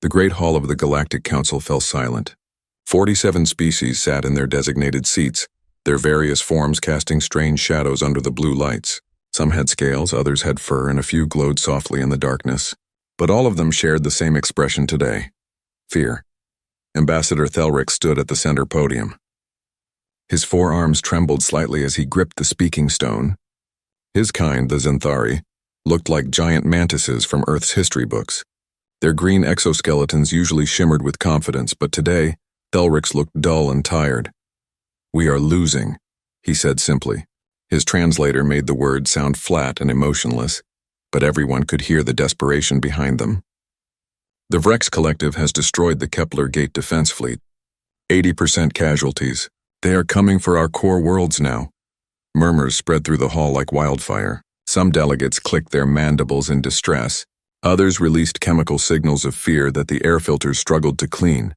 The great hall of the Galactic Council fell silent. 47 species sat in their designated seats, their various forms casting strange shadows under the blue lights. Some had scales, others had fur, and a few glowed softly in the darkness. But all of them shared the same expression today: fear. Ambassador Thelric stood at the center podium. His forearms trembled slightly as he gripped the speaking stone. His kind, the Xanthari, looked like giant mantises from Earth's history books. Their green exoskeletons usually shimmered with confidence, but today, Thelric's looked dull and tired. "We are losing," he said simply. His translator made the words sound flat and emotionless, but everyone could hear the desperation behind them. "The Vrex Collective has destroyed the Kepler Gate defense fleet. 80% casualties. They are coming for our core worlds now." Murmurs spread through the hall like wildfire. Some delegates clicked their mandibles in distress. Others released chemical signals of fear that the air filters struggled to clean.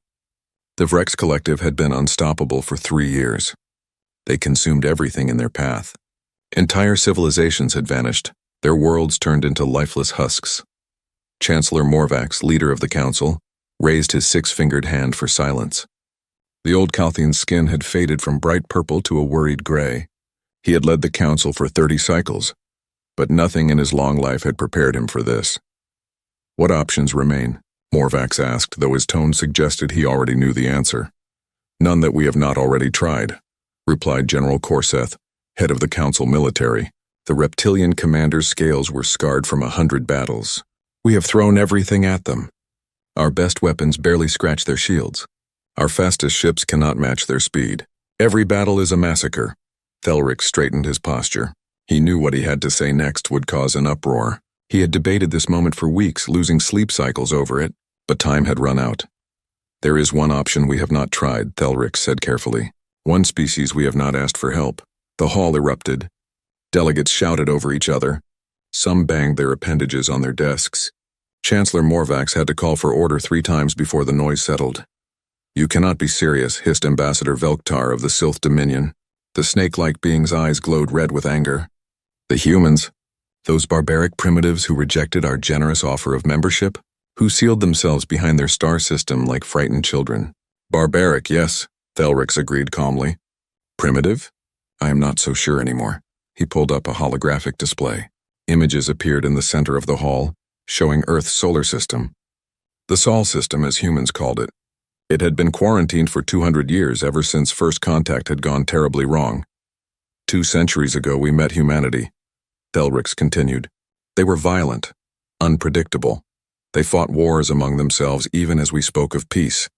The Vrex Collective had been unstoppable for 3 years. They consumed everything in their path. Entire civilizations had vanished, their worlds turned into lifeless husks. Chancellor Morvax, leader of the council, raised his 6-fingered hand for silence. The old Calthian's skin had faded from bright purple to a worried gray. He had led the council for 30 cycles, but nothing in his long life had prepared him for this. "What options remain?" Morvax asked, though his tone suggested he already knew the answer. "None that we have not already tried," replied General Corseth, head of the council military. The reptilian commander's scales were scarred from 100 battles. "We have thrown everything at them. Our best weapons barely scratch their shields. Our fastest ships cannot match their speed. Every battle is a massacre." Thelric straightened his posture. He knew what he had to say next would cause an uproar. He had debated this moment for weeks, losing sleep cycles over it, but time had run out. "There is one option we have not tried," Thelric said carefully. "One species we have not asked for help." The hall erupted. Delegates shouted over each other. Some banged their appendages on their desks. Chancellor Morvax had to call for order 3 times before the noise settled. "You cannot be serious," hissed Ambassador Velktar of the Sylph Dominion. The snake-like being's eyes glowed red with anger. "The humans? Those barbaric primitives who rejected our generous offer of membership? Who sealed themselves behind their star system like frightened children?" "Barbaric, yes," Thelric agreed calmly. "Primitive? I am not so sure anymore." He pulled up a holographic display. Images appeared in the center of the hall, showing Earth's solar system. The Sol system, as humans called it. It had been quarantined for 200 years, ever since first contact had gone terribly wrong. 2 centuries ago we met humanity, Thelric continued. They were violent, unpredictable. They fought wars among themselves even as we spoke of peace.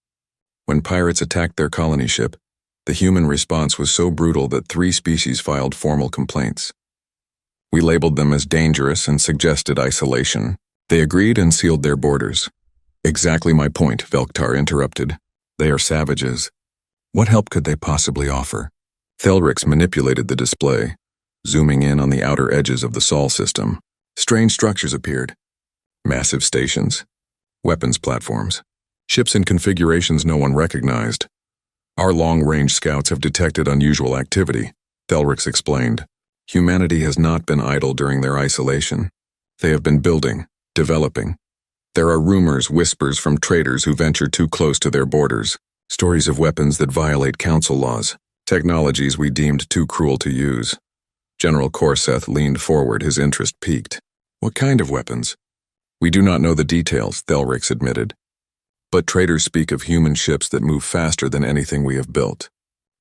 When pirates attacked their colony ship, the human response was so brutal that 3 species filed formal complaints. We labeled them as dangerous and suggested isolation. They agreed and sealed their borders. "Exactly my point," Velktar interrupted. "They are savages. What help could they possibly offer?" Thelric manipulated the display, zooming in on the outer edges of the Sol system. Strange structures appeared. Massive stations, weapons platforms, ships in configurations no one recognized. "Our long-range scouts have detected unusual activity," Thelric explained. "Humanity has not been idle during their isolation. They have been building, developing. There are rumors, whispers from traders who venture too close to their borders, stories of weapons that violate council laws, technologies we deemed too cruel to use." General Corseth leaned forward, his interest piqued. "What kind of weapons?" "We do not know the details," Thelric admitted. "But traders speak of human ships that move faster than anything we have built,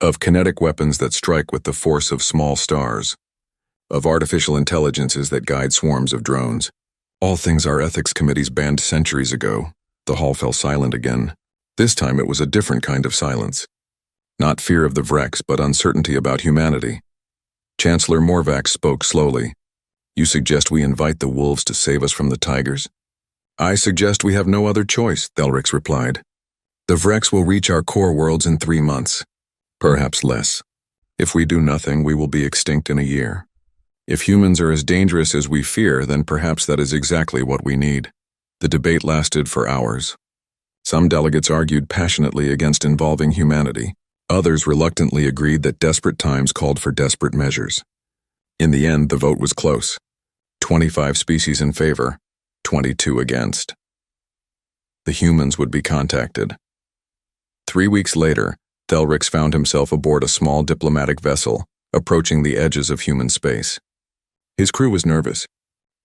of kinetic weapons that strike with the force of small stars, of artificial intelligences that guide swarms of drones. All things our ethics committees banned centuries ago." The hall fell silent again. This time it was a different kind of silence. Not fear of the Vrex, but uncertainty about humanity. Chancellor Morvax spoke slowly. "You suggest we invite the wolves to save us from the tigers?" "I suggest we have no other choice," Thelric replied. "The Vrex will reach our core worlds in 3 months. Perhaps less. If we do nothing, we will be extinct in a year. If humans are as dangerous as we fear, then perhaps that is exactly what we need." The debate lasted for hours. Some delegates argued passionately against involving humanity. Others reluctantly agreed that desperate times called for desperate measures. In the end, the vote was close. 25 species in favor, 22 against. The humans would be contacted. 3 weeks later, Thelrix found himself aboard a small diplomatic vessel, approaching the edges of human space. His crew was nervous.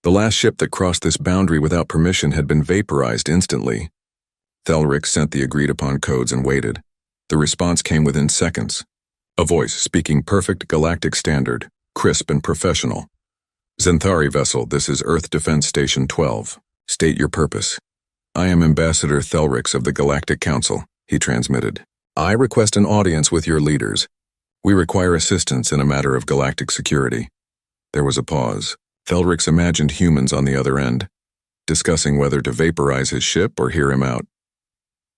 The last ship that crossed this boundary without permission had been vaporized instantly. Thelrix sent the agreed-upon codes and waited. The response came within seconds. A voice speaking perfect galactic standard, crisp and professional. Zenthari vessel, this is Earth Defense Station 12. State your purpose. I am Ambassador Thelrix of the Galactic Council, he transmitted. I request an audience with your leaders. We require assistance in a matter of galactic security. There was a pause. Thelrix imagined humans on the other end, discussing whether to vaporize his ship or hear him out.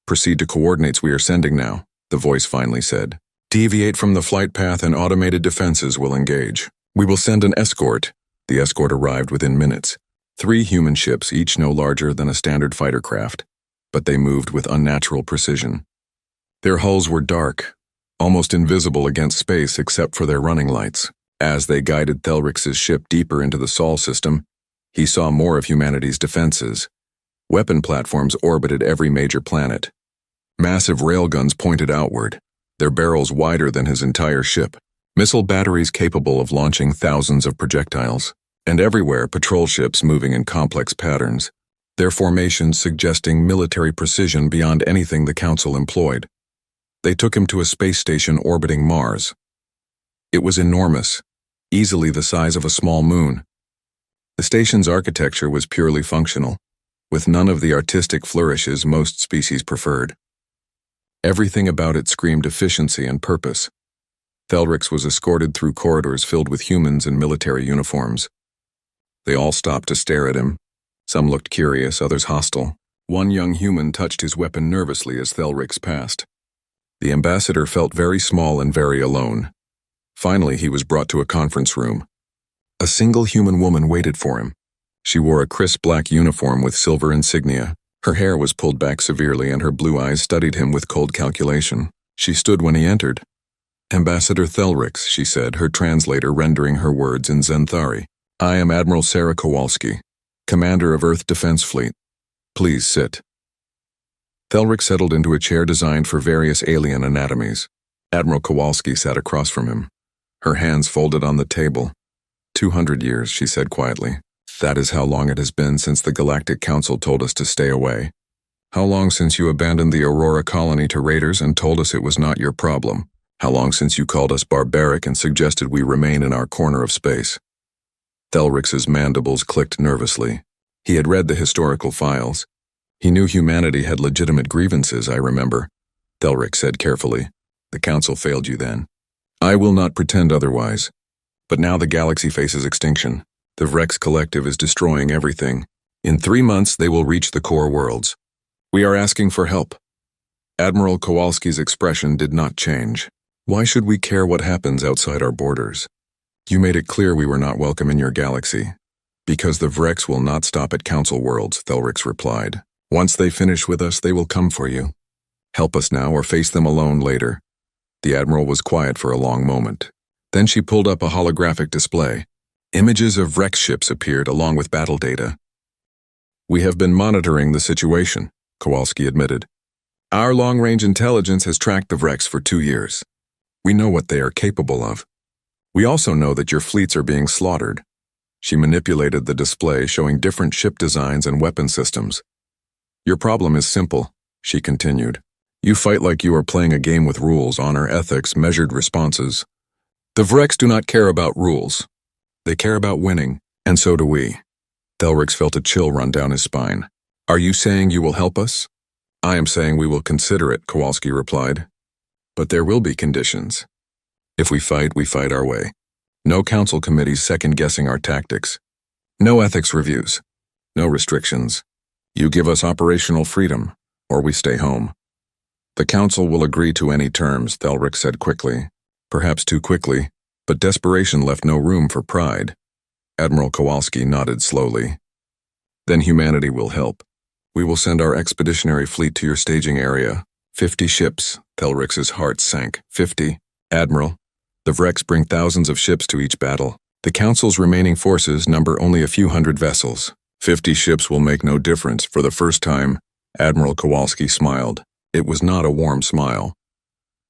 Proceed to coordinates we are sending now, the voice finally said. Deviate from the flight path and automated defenses will engage. We will send an escort. The escort arrived within minutes. 3 human ships, each no larger than a standard fighter craft, but they moved with unnatural precision. Their hulls were dark, almost invisible against space except for their running lights. As they guided Thelrix's ship deeper into the Sol system, he saw more of humanity's defenses. Weapon platforms orbited every major planet. Massive railguns pointed outward, their barrels wider than his entire ship. Missile batteries capable of launching thousands of projectiles. And everywhere patrol ships moving in complex patterns, their formations suggesting military precision beyond anything the Council employed. They took him to a space station orbiting Mars. It was enormous, easily the size of a small moon. The station's architecture was purely functional, with none of the artistic flourishes most species preferred. Everything about it screamed efficiency and purpose. Thelrix was escorted through corridors filled with humans in military uniforms. They all stopped to stare at him. Some looked curious, others hostile. One young human touched his weapon nervously as Thelrix passed. The ambassador felt very small and very alone. Finally, he was brought to a conference room. A single human woman waited for him. She wore a crisp black uniform with silver insignia. Her hair was pulled back severely and her blue eyes studied him with cold calculation. She stood when he entered. Ambassador Thelrix, she said, her translator rendering her words in Zenthari. I am Admiral Sarah Kowalski, commander of Earth Defense Fleet. Please sit. Thelrix settled into a chair designed for various alien anatomies. Admiral Kowalski sat across from him, her hands folded on the table. 200 years, she said quietly. That is how long it has been since the Galactic Council told us to stay away. How long since you abandoned the Aurora colony to raiders and told us it was not your problem? How long since you called us barbaric and suggested we remain in our corner of space? Thelrix's mandibles clicked nervously. He had read the historical files. He knew humanity had legitimate grievances, I remember. Thelrix said carefully. The Council failed you then. I will not pretend otherwise. But now the galaxy faces extinction. The Vrex Collective is destroying everything. In 3 months, they will reach the core worlds. We are asking for help. Admiral Kowalski's expression did not change. Why should we care what happens outside our borders? You made it clear we were not welcome in your galaxy. Because the Vrex will not stop at Council worlds, Thelrix replied. Once they finish with us, they will come for you. Help us now or face them alone later. The Admiral was quiet for a long moment. Then she pulled up a holographic display. Images of Vrex ships appeared along with battle data. We have been monitoring the situation, Kowalski admitted. Our long-range intelligence has tracked the Vrex for 2 years. We know what they are capable of. We also know that your fleets are being slaughtered. She manipulated the display showing different ship designs and weapon systems. Your problem is simple, she continued. You fight like you are playing a game with rules, honor, ethics, measured responses. The Vrex do not care about rules. They care about winning, and so do we. Thelrix felt a chill run down his spine. Are you saying you will help us? I am saying we will consider it, Kowalski replied. But there will be conditions. If we fight our way. No council committees second-guessing our tactics. No ethics reviews. No restrictions. You give us operational freedom, or we stay home. The council will agree to any terms, Thelrix said quickly. Perhaps too quickly, but desperation left no room for pride. Admiral Kowalski nodded slowly. Then humanity will help. We will send our expeditionary fleet to your staging area. 50 ships, Thelrix's heart sank. 50. Admiral, the Vrex bring thousands of ships to each battle. The Council's remaining forces number only a few hundred vessels. 50 ships will make no difference. For the first time, Admiral Kowalski smiled. It was not a warm smile.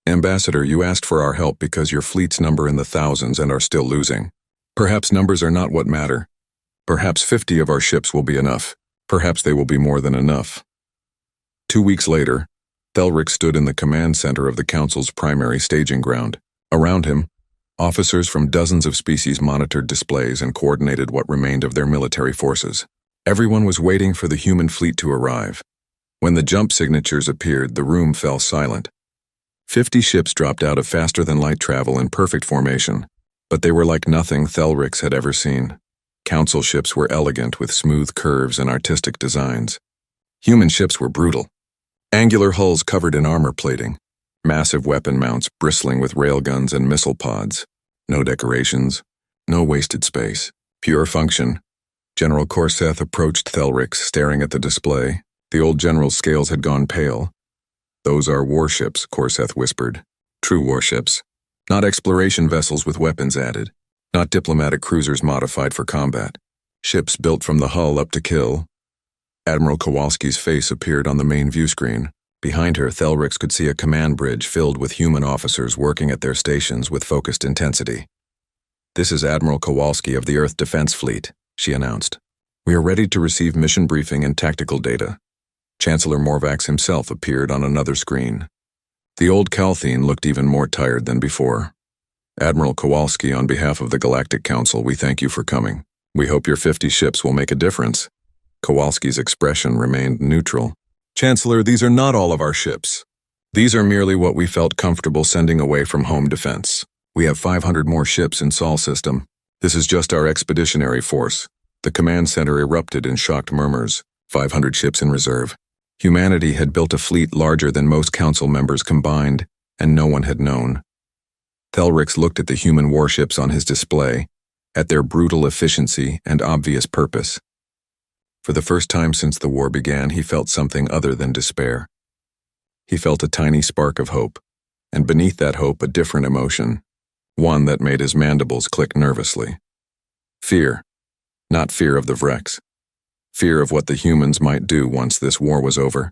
Ambassador, you asked for our help because your fleets number in the thousands and are still losing. Perhaps numbers are not what matter. Perhaps 50 of our ships will be enough. Perhaps they will be more than enough. 2 weeks later, Thelric stood in the command center of the Council's primary staging ground. Around him, officers from dozens of species monitored displays and coordinated what remained of their military forces. Everyone was waiting for the human fleet to arrive. When the jump signatures appeared, the room fell silent. 50 ships dropped out of faster-than-light travel in perfect formation, but they were like nothing Thelric had ever seen. Council ships were elegant with smooth curves and artistic designs. Human ships were brutal. Angular hulls covered in armor plating, massive weapon mounts bristling with railguns and missile pods. No decorations, no wasted space, pure function. General Corseth approached Thelric, staring at the display. The old general's scales had gone pale. Those are warships, Corseth whispered. True warships. Not exploration vessels with weapons added. Not diplomatic cruisers modified for combat. Ships built from the hull up to kill. Admiral Kowalski's face appeared on the main view screen. Behind her, Thelric could see a command bridge filled with human officers working at their stations with focused intensity. This is Admiral Kowalski of the Earth Defense Fleet, she announced. We are ready to receive mission briefing and tactical data. Chancellor Morvax himself appeared on another screen. The old Calthene looked even more tired than before. Admiral Kowalski, on behalf of the Galactic Council, we thank you for coming. We hope your 50 ships will make a difference. Kowalski's expression remained neutral. Chancellor, these are not all of our ships. These are merely what we felt comfortable sending away from home defense. We have 500 more ships in Sol system. This is just our expeditionary force. The command center erupted in shocked murmurs. 500 ships in reserve. Humanity had built a fleet larger than most council members combined, and no one had known. Thelric looked at the human warships on his display, at their brutal efficiency and obvious purpose. For the first time since the war began, he felt something other than despair. He felt a tiny spark of hope, and beneath that hope a different emotion, one that made his mandibles click nervously. Fear, not fear of the Vrex. Fear of what the humans might do once this war was over.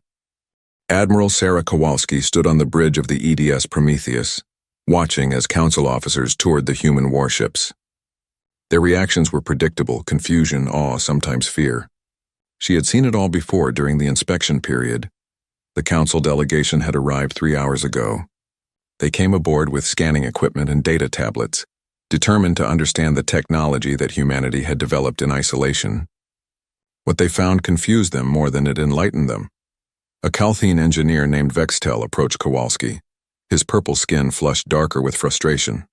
Admiral Sarah Kowalski stood on the bridge of the EDS Prometheus, watching as council officers toured the human warships. Their reactions were predictable: confusion, awe, sometimes fear. She had seen it all before during the inspection period. The council delegation had arrived 3 hours ago. They came aboard with scanning equipment and data tablets, determined to understand the technology that humanity had developed in isolation. What they found confused them more than it enlightened them. A Calthene engineer named Vextel approached Kowalski. His purple skin flushed darker with frustration.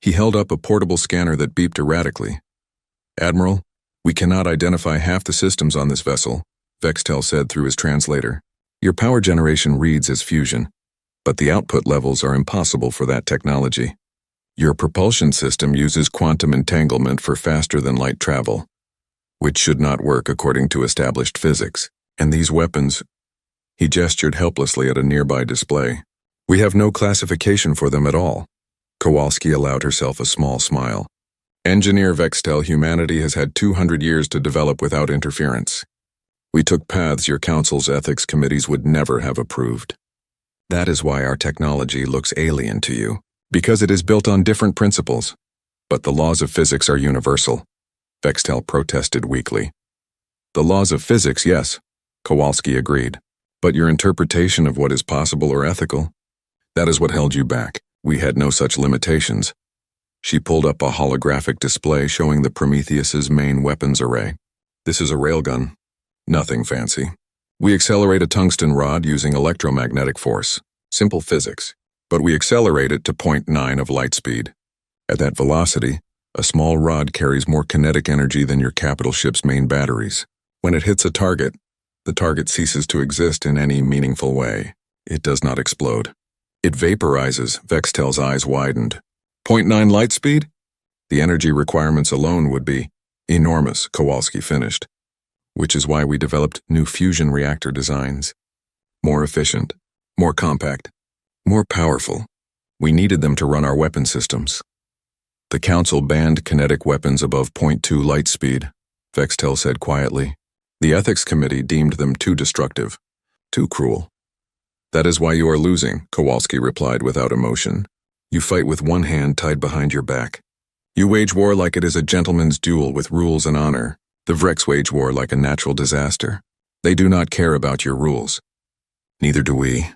He held up a portable scanner that beeped erratically. "Admiral, we cannot identify half the systems on this vessel," Vextel said through his translator. "Your power generation reads as fusion, but the output levels are impossible for that technology. Your propulsion system uses quantum entanglement for faster-than-light travel, which should not work according to established physics. And these weapons—" He gestured helplessly at a nearby display. "We have no classification for them at all." Kowalski allowed herself a small smile. "Engineer Vextel, humanity has had 200 years to develop without interference. We took paths your council's ethics committees would never have approved. That is why our technology looks alien to you, because it is built on different principles. But the laws of physics are universal," Vextel protested weakly. "The laws of physics, yes," Kowalski agreed. "But your interpretation of what is possible or ethical? That is what held you back. We had no such limitations." She pulled up a holographic display showing the Prometheus's main weapons array. "This is a railgun. Nothing fancy. We accelerate a tungsten rod using electromagnetic force. Simple physics. But we accelerate it to 0.9 of light speed. At that velocity, a small rod carries more kinetic energy than your capital ship's main batteries. When it hits a target, the target ceases to exist in any meaningful way. It does not explode. It vaporizes." Vextel's eyes widened. 0.9 light speed? The energy requirements alone would be enormous, Kowalski finished. Which is why we developed new fusion reactor designs. More efficient, more compact, more powerful. We needed them to run our weapon systems. The Council banned kinetic weapons above 0.2 light speed, Vextel said quietly. The Ethics Committee deemed them too destructive. Too cruel. That is why you are losing, Kowalski replied without emotion. You fight with one hand tied behind your back. You wage war like it is a gentleman's duel with rules and honor. The Vrex wage war like a natural disaster. They do not care about your rules. Neither do we.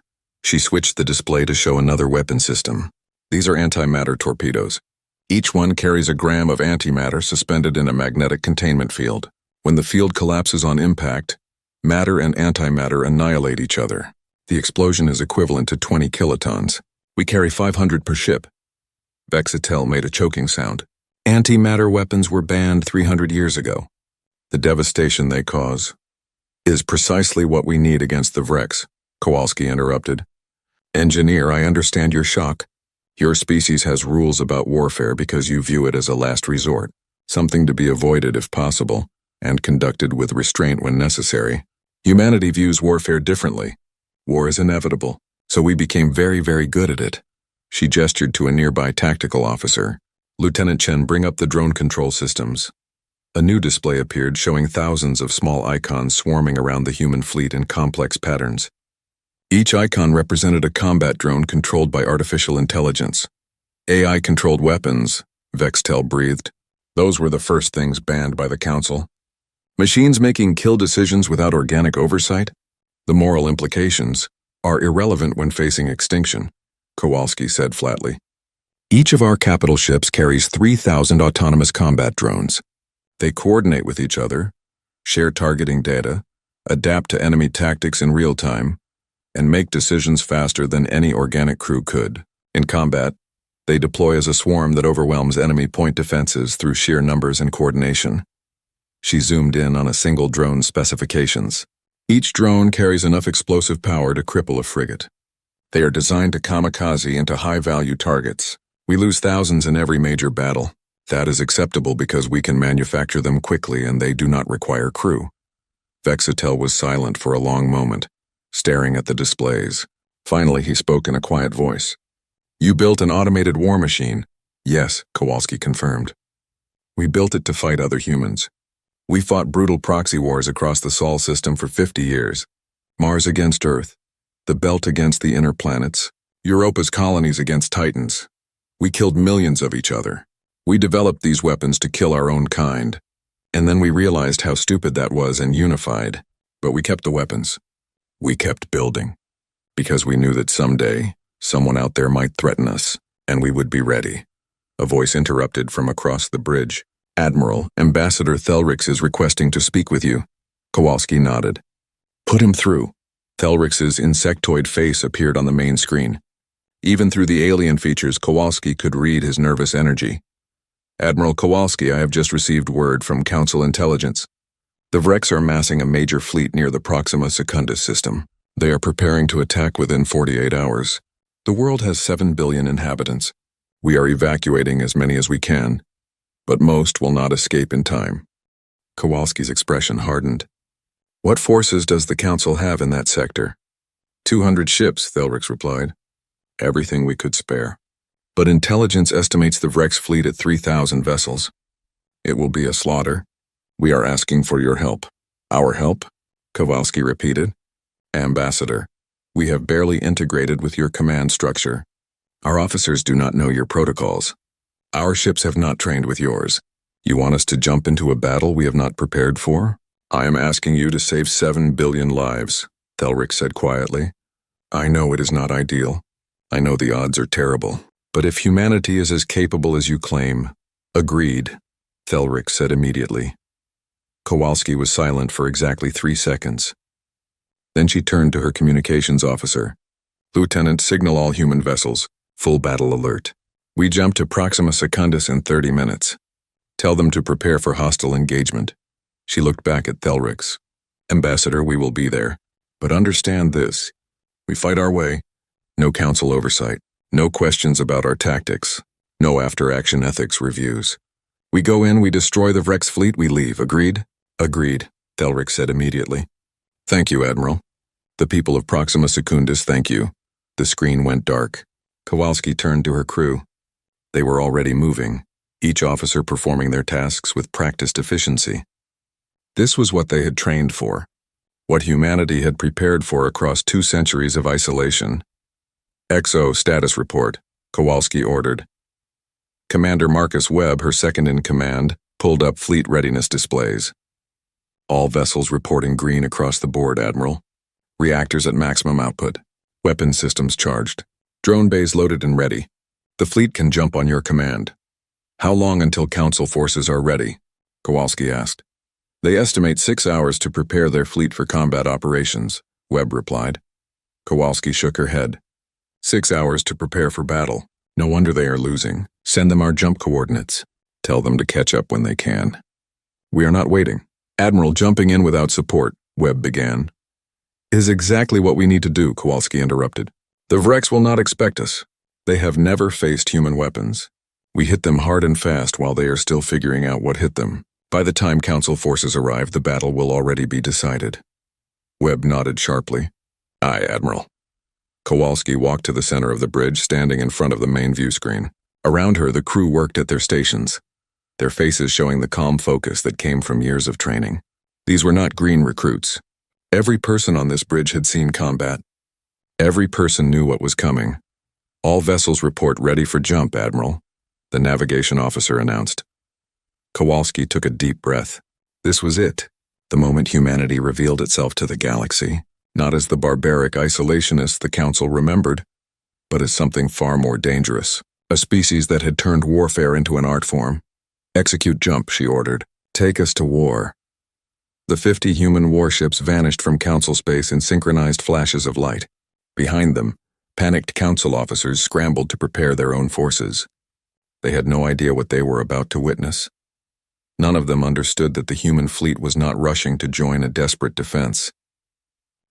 She switched the display to show another weapon system. These are antimatter torpedoes. Each one carries a gram of antimatter suspended in a magnetic containment field. When the field collapses on impact, matter and antimatter annihilate each other. The explosion is equivalent to 20 kilotons. We carry 500 per ship. Vexatel made a choking sound. Antimatter weapons were banned 300 years ago. The devastation they cause is precisely what we need against the Vrex, Kowalski interrupted. Engineer, I understand your shock. Your species has rules about warfare because you view it as a last resort, something to be avoided if possible, and conducted with restraint when necessary. Humanity views warfare differently. War is inevitable, so we became very, very good at it. She gestured to a nearby tactical officer. Lieutenant Chen, bring up the drone control systems. A new display appeared showing thousands of small icons swarming around the human fleet in complex patterns. Each icon represented a combat drone controlled by artificial intelligence. AI-controlled weapons, Vextel breathed. Those were the first things banned by the Council. Machines making kill decisions without organic oversight? The moral implications are irrelevant when facing extinction, Kowalski said flatly. Each of our capital ships carries 3,000 autonomous combat drones. They coordinate with each other, share targeting data, adapt to enemy tactics in real time, and make decisions faster than any organic crew could. In combat, they deploy as a swarm that overwhelms enemy point defenses through sheer numbers and coordination. She zoomed in on a single drone's specifications. Each drone carries enough explosive power to cripple a frigate. They are designed to kamikaze into high-value targets. We lose thousands in every major battle. That is acceptable because we can manufacture them quickly and they do not require crew. Vexatel was silent for a long moment, staring at the displays. Finally, he spoke in a quiet voice. You built an automated war machine. Yes, Kowalski confirmed. We built it to fight other humans. We fought brutal proxy wars across the Sol system for 50 years. Mars against Earth, the Belt against the inner planets, Europa's colonies against Titans. We killed millions of each other. We developed these weapons to kill our own kind. And then we realized how stupid that was and unified. But we kept the weapons. We kept building. Because we knew that someday, someone out there might threaten us, and we would be ready. A voice interrupted from across the bridge. Admiral, Ambassador Thelrix is requesting to speak with you. Kowalski nodded. Put him through. Thelrix's insectoid face appeared on the main screen. Even through the alien features, Kowalski could read his nervous energy. Admiral Kowalski, I have just received word from Council Intelligence. The Vrex are amassing a major fleet near the Proxima Secundus system. They are preparing to attack within 48 hours. The world has 7 billion inhabitants. We are evacuating as many as we can, but most will not escape in time. Kowalski's expression hardened. What forces does the Council have in that sector? 200 ships, Thelrix replied. Everything we could spare. But intelligence estimates the Vrex fleet at 3,000 vessels. It will be a slaughter. We are asking for your help. Our help? Kowalski repeated. Ambassador, we have barely integrated with your command structure. Our officers do not know your protocols. Our ships have not trained with yours. You want us to jump into a battle we have not prepared for? I am asking you to save 7 billion lives, Thelrix said quietly. I know it is not ideal. I know the odds are terrible. But if humanity is as capable as you claim, agreed, Thelrix said immediately. Kowalski was silent for exactly 3 seconds. Then she turned to her communications officer. Lieutenant, signal all human vessels. Full battle alert. We jump to Proxima Secundus in 30 minutes. Tell them to prepare for hostile engagement. She looked back at Thelrix. Ambassador, we will be there. But understand this. We fight our way. No council oversight. No questions about our tactics. No after-action ethics reviews. We go in, we destroy the Vrex fleet, we leave. Agreed? Agreed, Thelrix said immediately. Thank you, Admiral. The people of Proxima Secundus thank you. The screen went dark. Kowalski turned to her crew. They were already moving, each officer performing their tasks with practiced efficiency. This was what they had trained for. what humanity had prepared for across 2 centuries of isolation. XO status report, Kowalski ordered. Commander Marcus Webb, her second-in-command, pulled up fleet readiness displays. All vessels reporting green across the board, Admiral. Reactors at maximum output. Weapon systems charged. Drone bays loaded and ready. The fleet can jump on your command. How long until Council forces are ready? Kowalski asked. They estimate 6 hours to prepare their fleet for combat operations, Webb replied. Kowalski shook her head. 6 hours to prepare for battle. No wonder they are losing. Send them our jump coordinates. Tell them to catch up when they can. We are not waiting. Admiral, jumping in without support, Webb began. Is exactly what we need to do, Kowalski interrupted. The Vrex will not expect us. They have never faced human weapons. We hit them hard and fast while they are still figuring out what hit them. By the time Council forces arrive, the battle will already be decided. Webb nodded sharply. Aye, Admiral. Kowalski walked to the center of the bridge, standing in front of the main view screen. Around her, the crew worked at their stations, their faces showing the calm focus that came from years of training. These were not green recruits. Every person on this bridge had seen combat. Every person knew what was coming. All vessels report ready for jump, Admiral, the navigation officer announced. Kowalski took a deep breath. This was it, the moment humanity revealed itself to the galaxy, not as the barbaric isolationists the Council remembered, but as something far more dangerous, a species that had turned warfare into an art form. Execute jump, she ordered. Take us to war. The 50 human warships vanished from Council space in synchronized flashes of light. Behind them, panicked Council officers scrambled to prepare their own forces. They had no idea what they were about to witness. None of them understood that the human fleet was not rushing to join a desperate defense.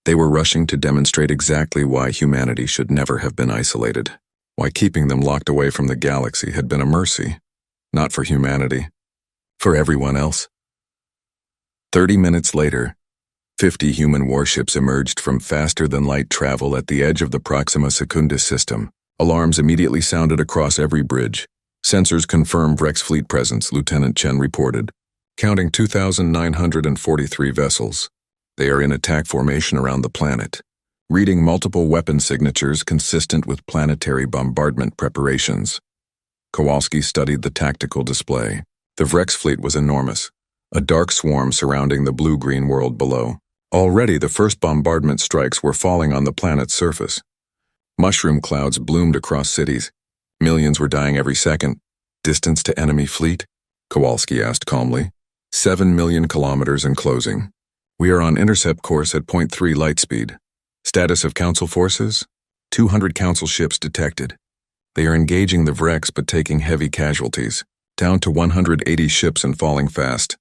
They were rushing to demonstrate exactly why humanity should never have been isolated, why keeping them locked away from the galaxy had been a mercy, not for humanity, for everyone else. 30 minutes later, 50 human warships emerged from faster-than-light travel at the edge of the Proxima Secundus system. Alarms immediately sounded across every bridge. Sensors confirmed Vrex fleet presence, Lieutenant Chen reported, counting 2,943 vessels. They are in attack formation around the planet, reading multiple weapon signatures consistent with planetary bombardment preparations. Kowalski studied the tactical display. The Vrex fleet was enormous, a dark swarm surrounding the blue-green world below. Already the first bombardment strikes were falling on the planet's surface. Mushroom clouds bloomed across cities. Millions were dying every second. Distance to enemy fleet? Kowalski asked calmly. 7 million kilometers and closing. We are on intercept course at 0.3 light speed. Status of Council forces? 200 Council ships detected. They are engaging the Vrex but taking heavy casualties. Down to 180 ships and falling fast.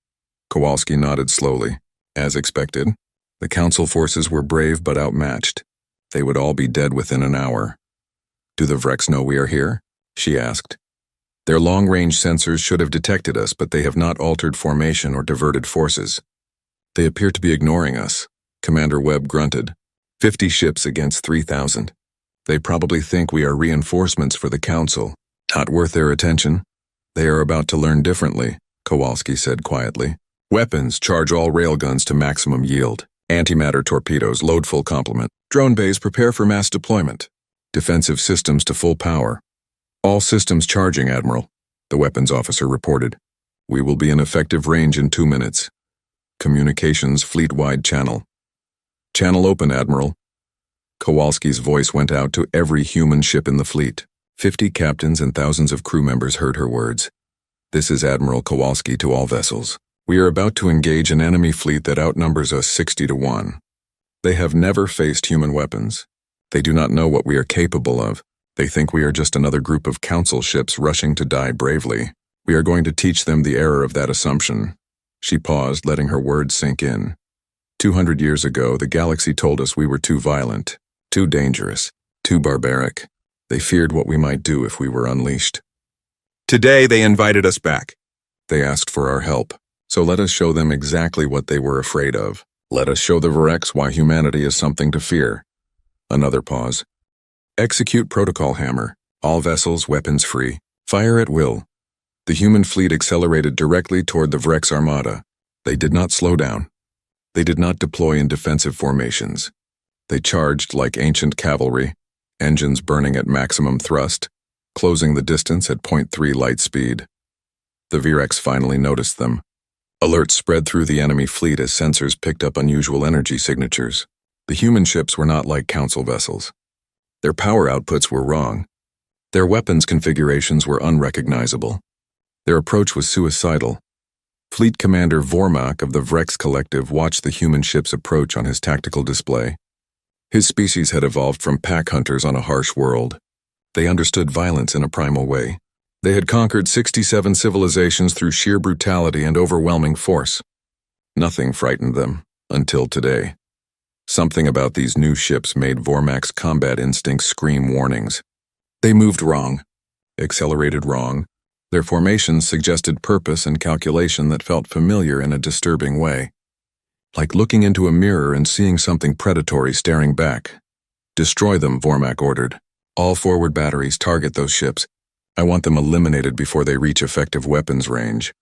Kowalski nodded slowly. As expected, the Council forces were brave but outmatched. They would all be dead within an hour. Do the Vrex know we are here? She asked. Their long-range sensors should have detected us, but they have not altered formation or diverted forces. They appear to be ignoring us, Commander Webb grunted. 50 ships against 3,000. They probably think we are reinforcements for the Council. Not worth their attention. They are about to learn differently, Kowalski said quietly. Weapons, charge all railguns to maximum yield. Antimatter torpedoes, load full complement. Drone bays, prepare for mass deployment. Defensive systems to full power. All systems charging, Admiral, the weapons officer reported. We will be in effective range in 2 minutes. Communications fleet-wide channel. Channel open, Admiral. Kowalski's voice went out to every human ship in the fleet. 50 captains and thousands of crew members heard her words. This is Admiral Kowalski to all vessels. We are about to engage an enemy fleet that outnumbers us 60 to 1. They have never faced human weapons. They do not know what we are capable of. They think we are just another group of Council ships rushing to die bravely. We are going to teach them the error of that assumption. She paused, letting her words sink in. 200 years ago, the galaxy told us we were too violent, too dangerous, too barbaric. They feared what we might do if we were unleashed. Today, they invited us back. They asked for our help. So let us show them exactly what they were afraid of. Let us show the Vrex why humanity is something to fear. Another pause. Execute protocol hammer. All vessels, weapons free. Fire at will. The human fleet accelerated directly toward the Vrex armada. They did not slow down. They did not deploy in defensive formations. They charged like ancient cavalry, engines burning at maximum thrust, closing the distance at .3 light speed. The Virex finally noticed them. Alerts spread through the enemy fleet as sensors picked up unusual energy signatures. The human ships were not like Council vessels. Their power outputs were wrong. Their weapons configurations were unrecognizable. Their approach was suicidal. Fleet Commander Vormak of the Vrex Collective watched the human ship's approach on his tactical display. His species had evolved from pack hunters on a harsh world. They understood violence in a primal way. They had conquered 67 civilizations through sheer brutality and overwhelming force. Nothing frightened them, until today. Something about these new ships made Vormak's combat instincts scream warnings. They moved wrong, accelerated wrong. Their formations suggested purpose and calculation that felt familiar in a disturbing way. Like looking into a mirror and seeing something predatory staring back. Destroy them, Vormak ordered. All forward batteries target those ships. I want them eliminated before they reach effective weapons range.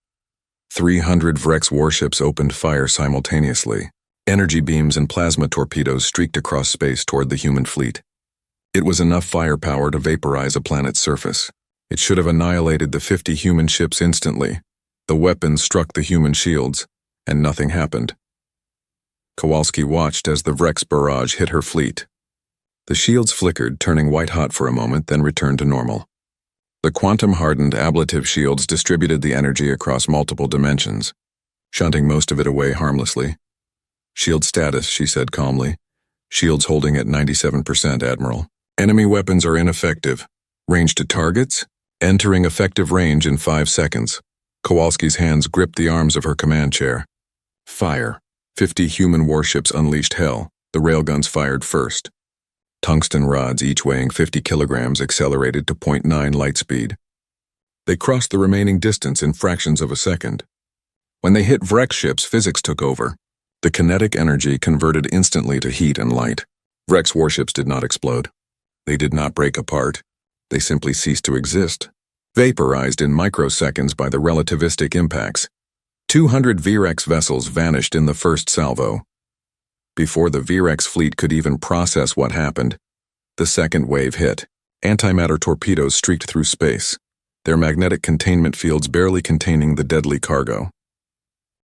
300 Vrex warships opened fire simultaneously. Energy beams and plasma torpedoes streaked across space toward the human fleet. It was enough firepower to vaporize a planet's surface. It should have annihilated the 50 human ships instantly. The weapons struck the human shields, and nothing happened. Kowalski watched as the Vrex barrage hit her fleet. The shields flickered, turning white-hot for a moment, then returned to normal. The quantum-hardened ablative shields distributed the energy across multiple dimensions, shunting most of it away harmlessly. Shield status, she said calmly. Shields holding at 97%, Admiral. Enemy weapons are ineffective. Range to targets? Entering effective range in 5 seconds. Kowalski's hands gripped the arms of her command chair. Fire. 50 human warships unleashed hell. The railguns fired first. Tungsten rods, each weighing 50 kilograms, accelerated to .9 light speed. They crossed the remaining distance in fractions of a second. When they hit Vrex ships, physics took over. The kinetic energy converted instantly to heat and light. Vrex warships did not explode. They did not break apart. They simply ceased to exist, vaporized in microseconds by the relativistic impacts. 200 Virex vessels vanished in the first salvo. Before the Virex fleet could even process what happened, the second wave hit. Antimatter torpedoes streaked through space, their magnetic containment fields barely containing the deadly cargo.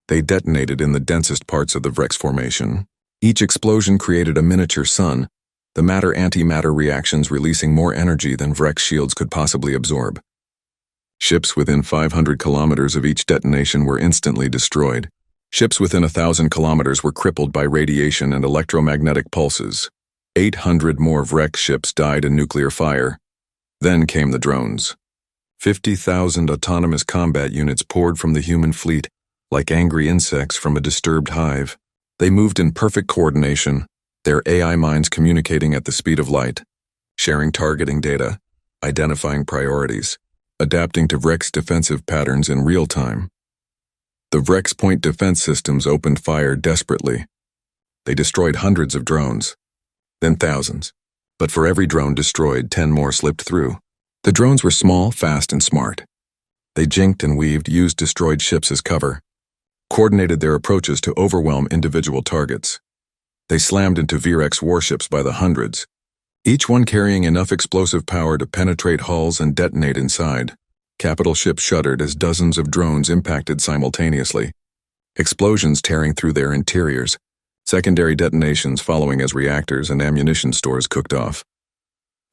They detonated in the densest parts of the Vrex formation. Each explosion created a miniature sun, the matter-antimatter reactions releasing more energy than Vrex shields could possibly absorb. Ships within 500 kilometers of each detonation were instantly destroyed. Ships within 1,000 kilometers were crippled by radiation and electromagnetic pulses. 800 more Vrex ships died in nuclear fire. Then came the drones. 50,000 autonomous combat units poured from the human fleet, like angry insects from a disturbed hive. They moved in perfect coordination, their AI minds communicating at the speed of light, sharing targeting data, identifying priorities, adapting to Vrex defensive patterns in real time. The Vrex point defense systems opened fire desperately. They destroyed hundreds of drones, then thousands. But for every drone destroyed, 10 more slipped through. The drones were small, fast, and smart. They jinked and weaved, used destroyed ships as cover, coordinated their approaches to overwhelm individual targets. They slammed into Virex warships by the hundreds, each one carrying enough explosive power to penetrate hulls and detonate inside. Capital ships shuddered as dozens of drones impacted simultaneously, explosions tearing through their interiors, secondary detonations following as reactors and ammunition stores cooked off.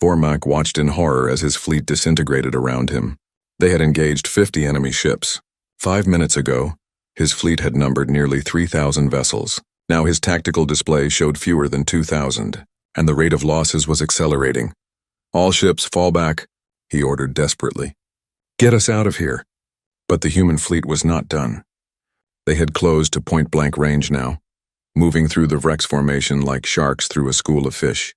Vormak watched in horror as his fleet disintegrated around him. They had engaged 50 enemy ships. 5 minutes ago, his fleet had numbered nearly 3,000 vessels. Now his tactical display showed fewer than 2,000, and the rate of losses was accelerating. All ships fall back, he ordered desperately. Get us out of here. But the human fleet was not done. They had closed to point-blank range now, moving through the Vrex formation like sharks through a school of fish.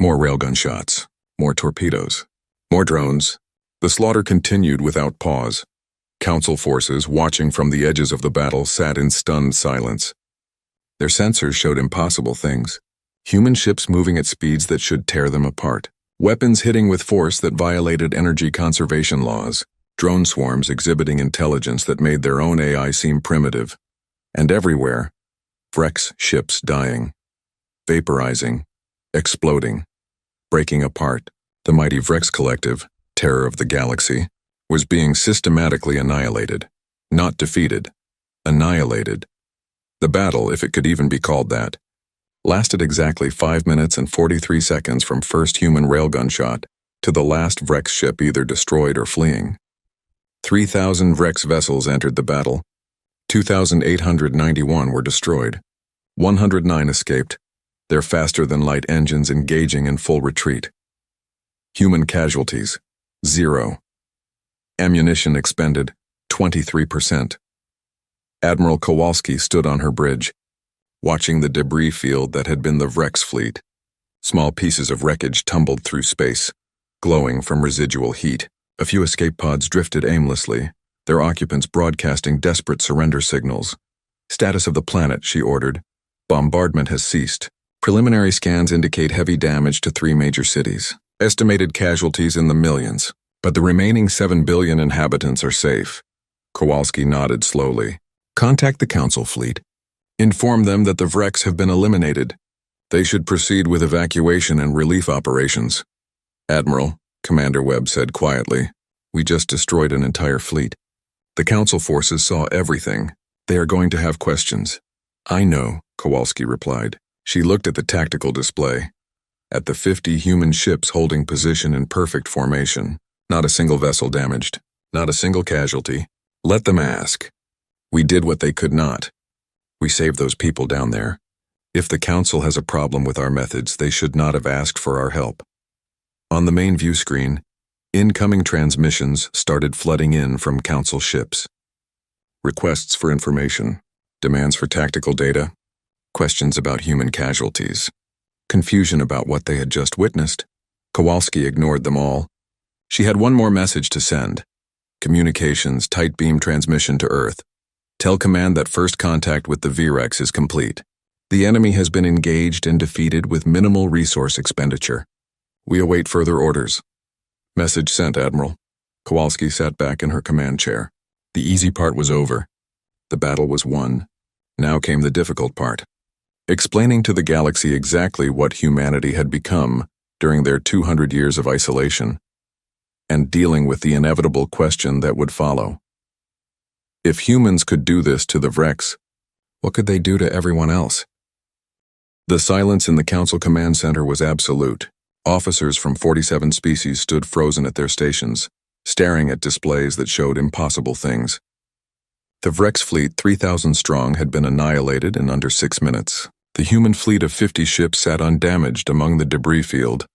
More railgun shots, more torpedoes, more drones. The slaughter continued without pause. Council forces, watching from the edges of the battle, sat in stunned silence. Their sensors showed impossible things. Human ships moving at speeds that should tear them apart. Weapons hitting with force that violated energy conservation laws. Drone swarms exhibiting intelligence that made their own AI seem primitive. And everywhere, Vrex ships dying, vaporizing, exploding, breaking apart. The mighty Vrex collective, terror of the galaxy, was being systematically annihilated. Not defeated. Annihilated. The battle, if it could even be called that, lasted exactly 5 minutes and 43 seconds from first human railgun shot to the last Vrex ship either destroyed or fleeing. 3,000 Vrex vessels entered the battle. 2,891 were destroyed. 109 escaped, their faster-than-light engines engaging in full retreat. Human casualties, 0. Ammunition expended, 23%. Admiral Kowalski stood on her bridge, watching the debris field that had been the Vrex fleet. Small pieces of wreckage tumbled through space, glowing from residual heat. A few escape pods drifted aimlessly, their occupants broadcasting desperate surrender signals. Status of the planet, she ordered. Bombardment has ceased. Preliminary scans indicate heavy damage to 3 major cities. Estimated casualties in the millions, but the remaining 7 billion inhabitants are safe. Kowalski nodded slowly. Contact the Council fleet. Inform them that the Vrex have been eliminated. They should proceed with evacuation and relief operations. Admiral, Commander Webb said quietly, we just destroyed an entire fleet. The Council forces saw everything. They are going to have questions. I know, Kowalski replied. She looked at the tactical display, at the 50 human ships holding position in perfect formation. Not a single vessel damaged, not a single casualty. Let them ask. We did what they could not. We saved those people down there. If the Council has a problem with our methods, they should not have asked for our help. On the main view screen, incoming transmissions started flooding in from Council ships. Requests for information, demands for tactical data, questions about human casualties, confusion about what they had just witnessed. Kowalski ignored them all. She had one more message to send. Communications, tight beam transmission to Earth. Tell command that first contact with the Vrex is complete. The enemy has been engaged and defeated with minimal resource expenditure. We await further orders. Message sent, Admiral. Kowalski sat back in her command chair. The easy part was over. The battle was won. Now came the difficult part. Explaining to the galaxy exactly what humanity had become during their 200 years of isolation, and dealing with the inevitable question that would follow. If humans could do this to the Vrex, what could they do to everyone else? The silence in the Council Command Center was absolute. Officers from 47 species stood frozen at their stations, staring at displays that showed impossible things. The Vrex fleet, 3,000 strong, had been annihilated in under 6 minutes. The human fleet of 50 ships sat undamaged among the debris field.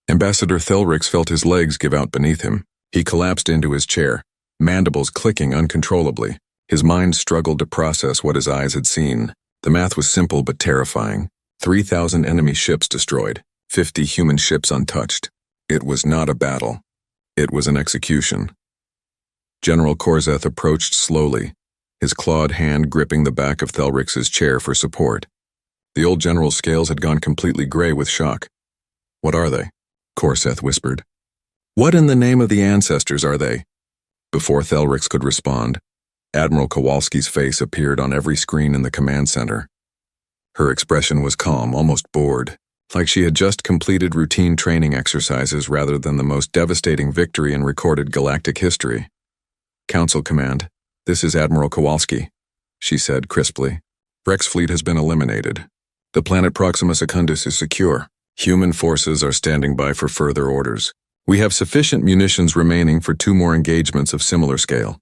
Ambassador Thelrix felt his legs give out beneath him. He collapsed into his chair, mandibles clicking uncontrollably. His mind struggled to process what his eyes had seen. The math was simple but terrifying. 3,000 enemy ships destroyed, 50 human ships untouched. It was not a battle. It was an execution. General Korzeth approached slowly, his clawed hand gripping the back of Thelrix's chair for support. The old general's scales had gone completely gray with shock. What are they? Korzeth whispered. What in the name of the ancestors are they? Before Thelrix could respond, Admiral Kowalski's face appeared on every screen in the command center. Her expression was calm, almost bored, like she had just completed routine training exercises rather than the most devastating victory in recorded galactic history. Council Command, this is Admiral Kowalski, she said crisply. Vrex fleet has been eliminated. The planet Proxima Secundus is secure. Human forces are standing by for further orders. We have sufficient munitions remaining for 2 more engagements of similar scale.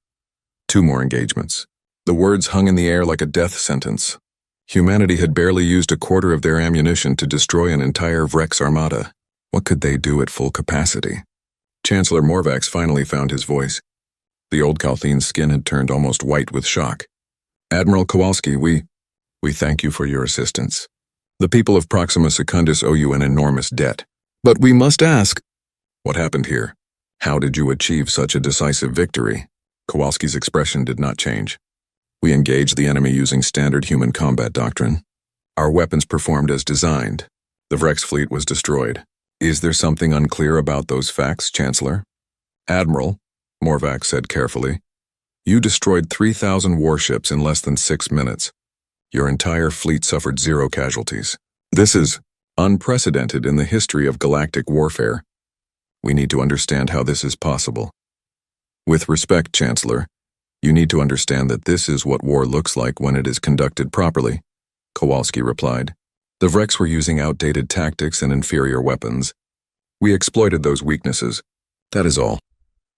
2 more engagements. The words hung in the air like a death sentence. Humanity had barely used a quarter of their ammunition to destroy an entire Vrex armada. What could they do at full capacity? Chancellor Morvax finally found his voice. The old Kalthine's skin had turned almost white with shock. Admiral Kowalski, we thank you for your assistance. The people of Proxima Secundus owe you an enormous debt. But we must ask, what happened here? How did you achieve such a decisive victory? Kowalski's expression did not change. We engaged the enemy using standard human combat doctrine. Our weapons performed as designed. The Vrex fleet was destroyed. Is there something unclear about those facts, Chancellor? Admiral, Morvax said carefully, you destroyed 3,000 warships in less than 6 minutes. Your entire fleet suffered 0 casualties. This is unprecedented in the history of galactic warfare. We need to understand how this is possible. With respect, Chancellor, you need to understand that this is what war looks like when it is conducted properly, Kowalski replied. The Vrex were using outdated tactics and inferior weapons. We exploited those weaknesses. That is all.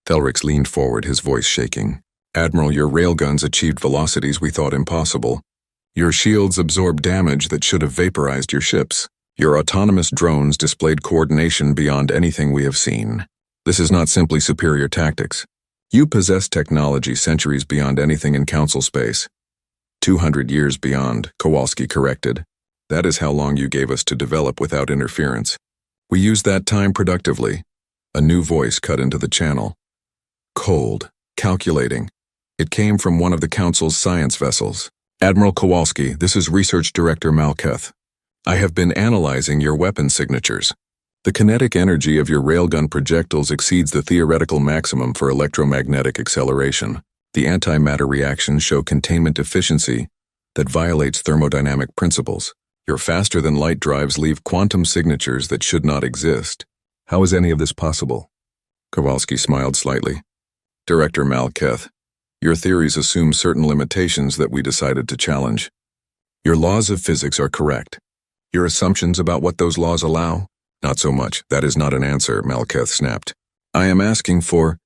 Thelrix leaned forward, his voice shaking. Admiral, your railguns achieved velocities we thought impossible. Your shields absorbed damage that should have vaporized your ships. Your autonomous drones displayed coordination beyond anything we have seen. This is not simply superior tactics. You possess technology centuries beyond anything in Council space. 200 years beyond, Kowalski corrected. That is how long you gave us to develop without interference. We used that time productively. A new voice cut into the channel. Cold, calculating. It came from one of the Council's science vessels. Admiral Kowalski, this is Research Director Malketh. I have been analyzing your weapon signatures. The kinetic energy of your railgun projectiles exceeds the theoretical maximum for electromagnetic acceleration. The antimatter reactions show containment efficiency that violates thermodynamic principles. Your faster-than-light drives leave quantum signatures that should not exist. How is any of this possible? Kowalski smiled slightly. Director Malketh, your theories assume certain limitations that we decided to challenge. Your laws of physics are correct. Your assumptions about what those laws allow? Not so much. That is not an answer, Malketh snapped. I am asking for...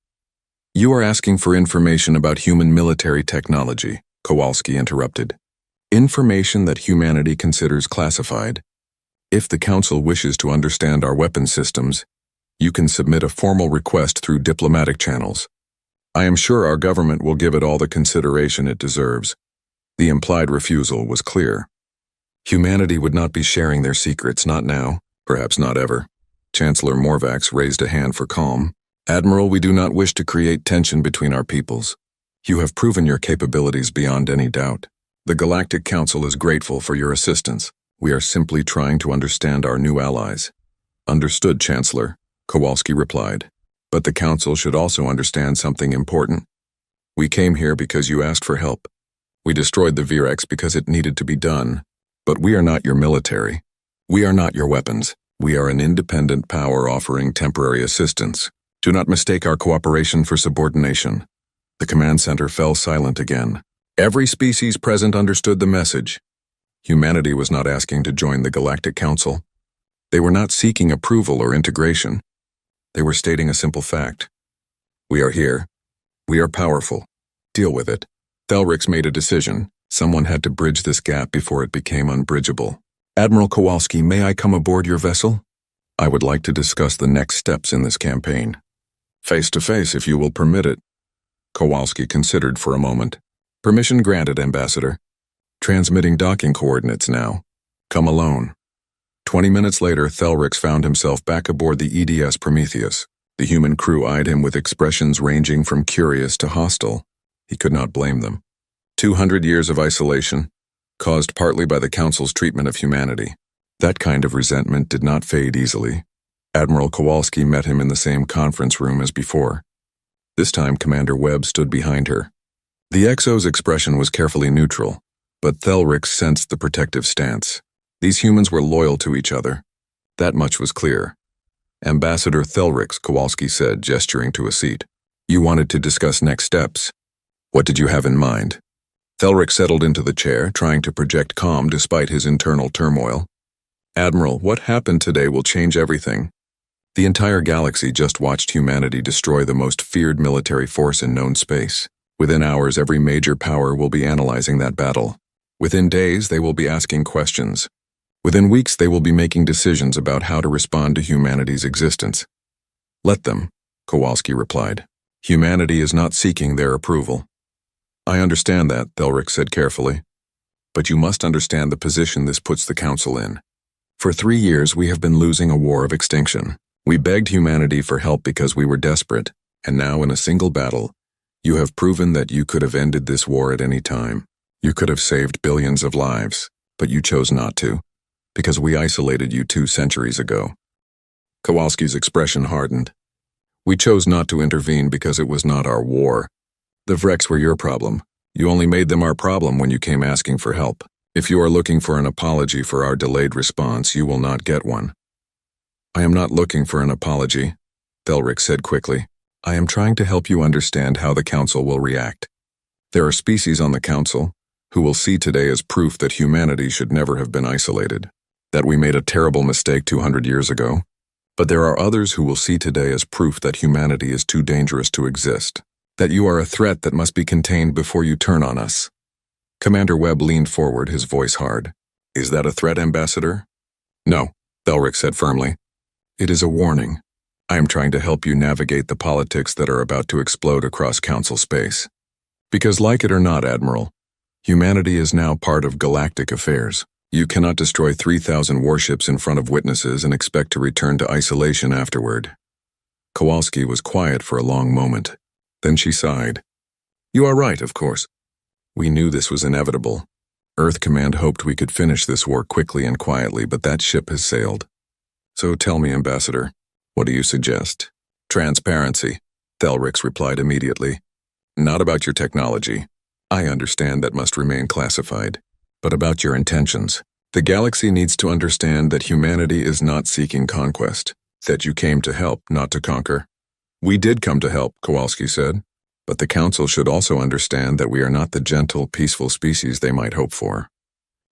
You are asking for information about human military technology, Kowalski interrupted. Information that humanity considers classified. If the Council wishes to understand our weapon systems, you can submit a formal request through diplomatic channels. I am sure our government will give it all the consideration it deserves. The implied refusal was clear. Humanity would not be sharing their secrets, not now, perhaps not ever. Chancellor Morvax raised a hand for calm. Admiral, we do not wish to create tension between our peoples. You have proven your capabilities beyond any doubt. The Galactic Council is grateful for your assistance. We are simply trying to understand our new allies. Understood, Chancellor, Kowalski replied. But the Council should also understand something important. We came here because you asked for help. We destroyed the Virex because it needed to be done. But we are not your military. We are not your weapons. We are an independent power offering temporary assistance. Do not mistake our cooperation for subordination. The command center fell silent again. Every species present understood the message. Humanity was not asking to join the Galactic Council. They were not seeking approval or integration. They were stating a simple fact. We are here. We are powerful. Deal with it. Thelrix made a decision. Someone had to bridge this gap before it became unbridgeable. Admiral Kowalski, may I come aboard your vessel? I would like to discuss the next steps in this campaign. Face to face, if you will permit it. Kowalski considered for a moment. Permission granted, Ambassador. Transmitting docking coordinates now. Come alone. 20 minutes later, Thelrix found himself back aboard the EDS Prometheus. The human crew eyed him with expressions ranging from curious to hostile. He could not blame them. 200 years of isolation, caused partly by the Council's treatment of humanity. That kind of resentment did not fade easily. Admiral Kowalski met him in the same conference room as before. This time, Commander Webb stood behind her. The XO's expression was carefully neutral, but Thelrix sensed the protective stance. These humans were loyal to each other. That much was clear. Ambassador Thelrix, Kowalski said, gesturing to a seat. You wanted to discuss next steps. What did you have in mind? Thelrix settled into the chair, trying to project calm despite his internal turmoil. Admiral, what happened today will change everything. The entire galaxy just watched humanity destroy the most feared military force in known space. Within hours, every major power will be analyzing that battle. Within days, they will be asking questions. Within weeks, they will be making decisions about how to respond to humanity's existence. Let them, Kowalski replied. Humanity is not seeking their approval. I understand that, Thelrix said carefully. But you must understand the position this puts the Council in. For 3 years, we have been losing a war of extinction. We begged humanity for help because we were desperate, and now in a single battle, you have proven that you could have ended this war at any time. You could have saved billions of lives, but you chose not to, because we isolated you 2 centuries ago. Kowalski's expression hardened. We chose not to intervene because it was not our war. The Vrex were your problem. You only made them our problem when you came asking for help. If you are looking for an apology for our delayed response, you will not get one. I am not looking for an apology, Thelric said quickly. I am trying to help you understand how the Council will react. There are species on the Council who will see today as proof that humanity should never have been isolated, that we made a terrible mistake 200 years ago. But there are others who will see today as proof that humanity is too dangerous to exist, that you are a threat that must be contained before you turn on us. Commander Webb leaned forward, his voice hard. Is that a threat, Ambassador? No, Thelric said firmly. It is a warning. I am trying to help you navigate the politics that are about to explode across Council space. Because like it or not, Admiral, humanity is now part of galactic affairs. You cannot destroy 3,000 warships in front of witnesses and expect to return to isolation afterward. Kowalski was quiet for a long moment. Then she sighed. You are right, of course. We knew this was inevitable. Earth Command hoped we could finish this war quickly and quietly, but that ship has sailed. So tell me, Ambassador, what do you suggest? Transparency, Thelric replied immediately. Not about your technology. I understand that must remain classified. But about your intentions. The galaxy needs to understand that humanity is not seeking conquest, that you came to help, not to conquer. We did come to help, Kowalski said, but the Council should also understand that we are not the gentle, peaceful species they might hope for.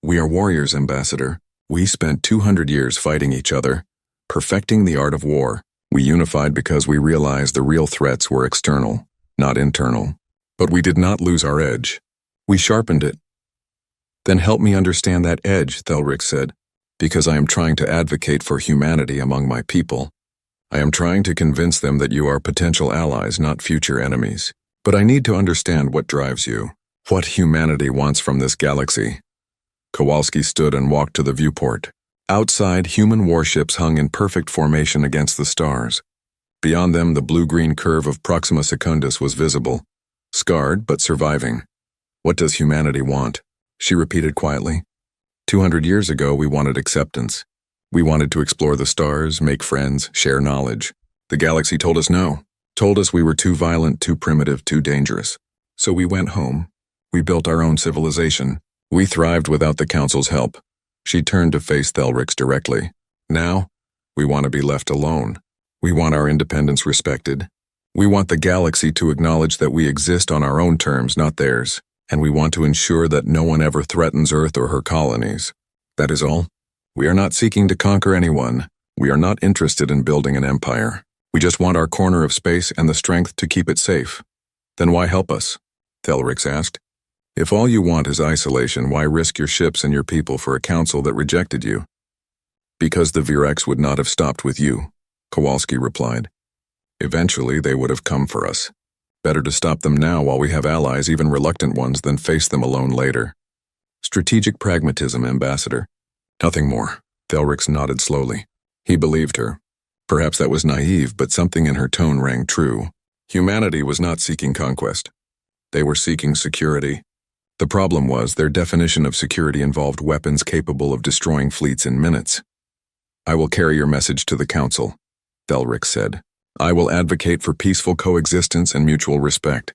We are warriors, Ambassador. We spent 200 years fighting each other, perfecting the art of war. We unified because we realized the real threats were external, not internal. But we did not lose our edge. We sharpened it. Then help me understand that edge, Thelric said, because I am trying to advocate for humanity among my people. I am trying to convince them that you are potential allies, not future enemies. But I need to understand what drives you, what humanity wants from this galaxy. Kowalski stood and walked to the viewport. Outside, human warships hung in perfect formation against the stars. Beyond them, the blue-green curve of Proxima Secundus was visible, scarred but surviving. What does humanity want? She repeated quietly. 200 years ago, we wanted acceptance. We wanted to explore the stars, make friends, share knowledge. The galaxy told us no, told us we were too violent, too primitive, too dangerous. So we went home. We built our own civilization. We thrived without the Council's help. She turned to face Thelric directly. Now, we want to be left alone. We want our independence respected. We want the galaxy to acknowledge that we exist on our own terms, not theirs. And we want to ensure that no one ever threatens Earth or her colonies. That is all. We are not seeking to conquer anyone. We are not interested in building an empire. We just want our corner of space and the strength to keep it safe. Then why help us? Thelric asked. If all you want is isolation, why risk your ships and your people for a council that rejected you? Because the Virex would not have stopped with you, Kowalski replied. Eventually, they would have come for us. Better to stop them now while we have allies, even reluctant ones, than face them alone later. Strategic pragmatism, Ambassador. Nothing more. Thelric nodded slowly. He believed her. Perhaps that was naive, but something in her tone rang true. Humanity was not seeking conquest. They were seeking security. The problem was their definition of security involved weapons capable of destroying fleets in minutes. I will carry your message to the Council, Thelric said. I will advocate for peaceful coexistence and mutual respect.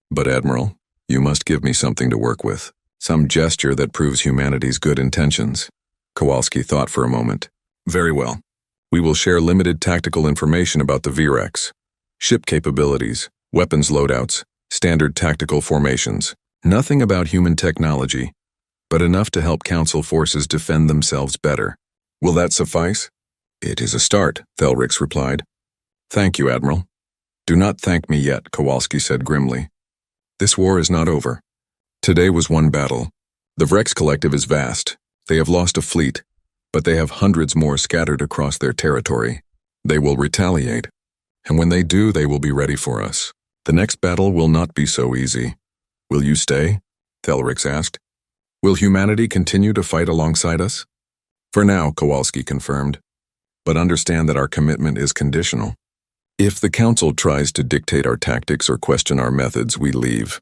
But, Admiral, you must give me something to work with. Some gesture that proves humanity's good intentions. Kowalski thought for a moment. Very well. We will share limited tactical information about the Virex. Ship capabilities, weapons loadouts, standard tactical formations. Nothing about human technology, but enough to help Council forces defend themselves better. Will that suffice? It is a start, Thelric replied. Thank you, Admiral. Do not thank me yet, Kowalski said grimly. This war is not over. Today was one battle. The Vrex Collective is vast. They have lost a fleet, but they have hundreds more scattered across their territory. They will retaliate, and when they do, they will be ready for us. The next battle will not be so easy. Will you stay? Thelric asked. Will humanity continue to fight alongside us? For now, Kowalski confirmed. But understand that our commitment is conditional. If the Council tries to dictate our tactics or question our methods, we leave.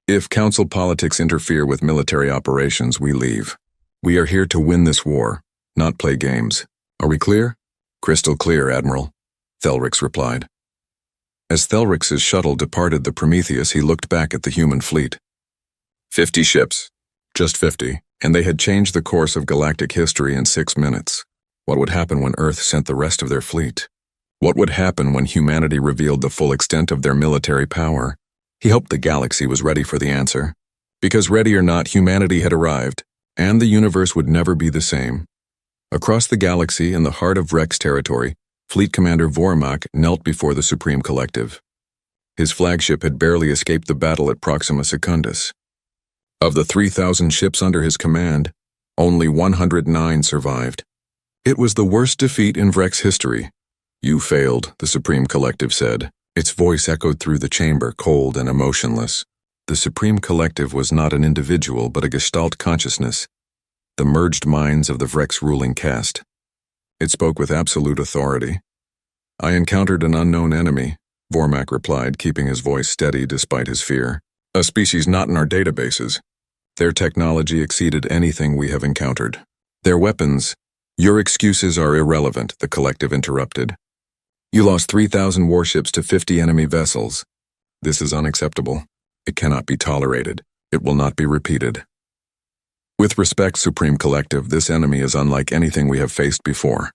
If Council politics interfere with military operations, we leave. We are here to win this war, not play games. Are we clear? Crystal clear, Admiral, Thelric replied. As Thelric's shuttle departed the Prometheus, he looked back at the human fleet. 50 ships. Just 50, And they had changed the course of galactic history in 6 minutes. What would happen when Earth sent the rest of their fleet? What would happen when humanity revealed the full extent of their military power? He hoped the galaxy was ready for the answer. Because ready or not, humanity had arrived, and the universe would never be the same. Across the galaxy, in the heart of Rex territory, Fleet Commander Vormak knelt before the Supreme Collective. His flagship had barely escaped the battle at Proxima Secundus. Of the 3,000 ships under his command, only 109 survived. It was the worst defeat in Vrex history. "You failed," the Supreme Collective said. Its voice echoed through the chamber, cold and emotionless. The Supreme Collective was not an individual but a Gestalt consciousness, the merged minds of the Vrex ruling caste. It spoke with absolute authority. "I encountered an unknown enemy," Vormak replied, keeping his voice steady despite his fear. "A species not in our databases. Their technology exceeded anything we have encountered. Their weapons—" "Your excuses are irrelevant," the Collective interrupted. "You lost 3,000 warships to 50 enemy vessels. This is unacceptable. It cannot be tolerated. It will not be repeated. With respect, Supreme Collective, this enemy is unlike anything we have faced before,"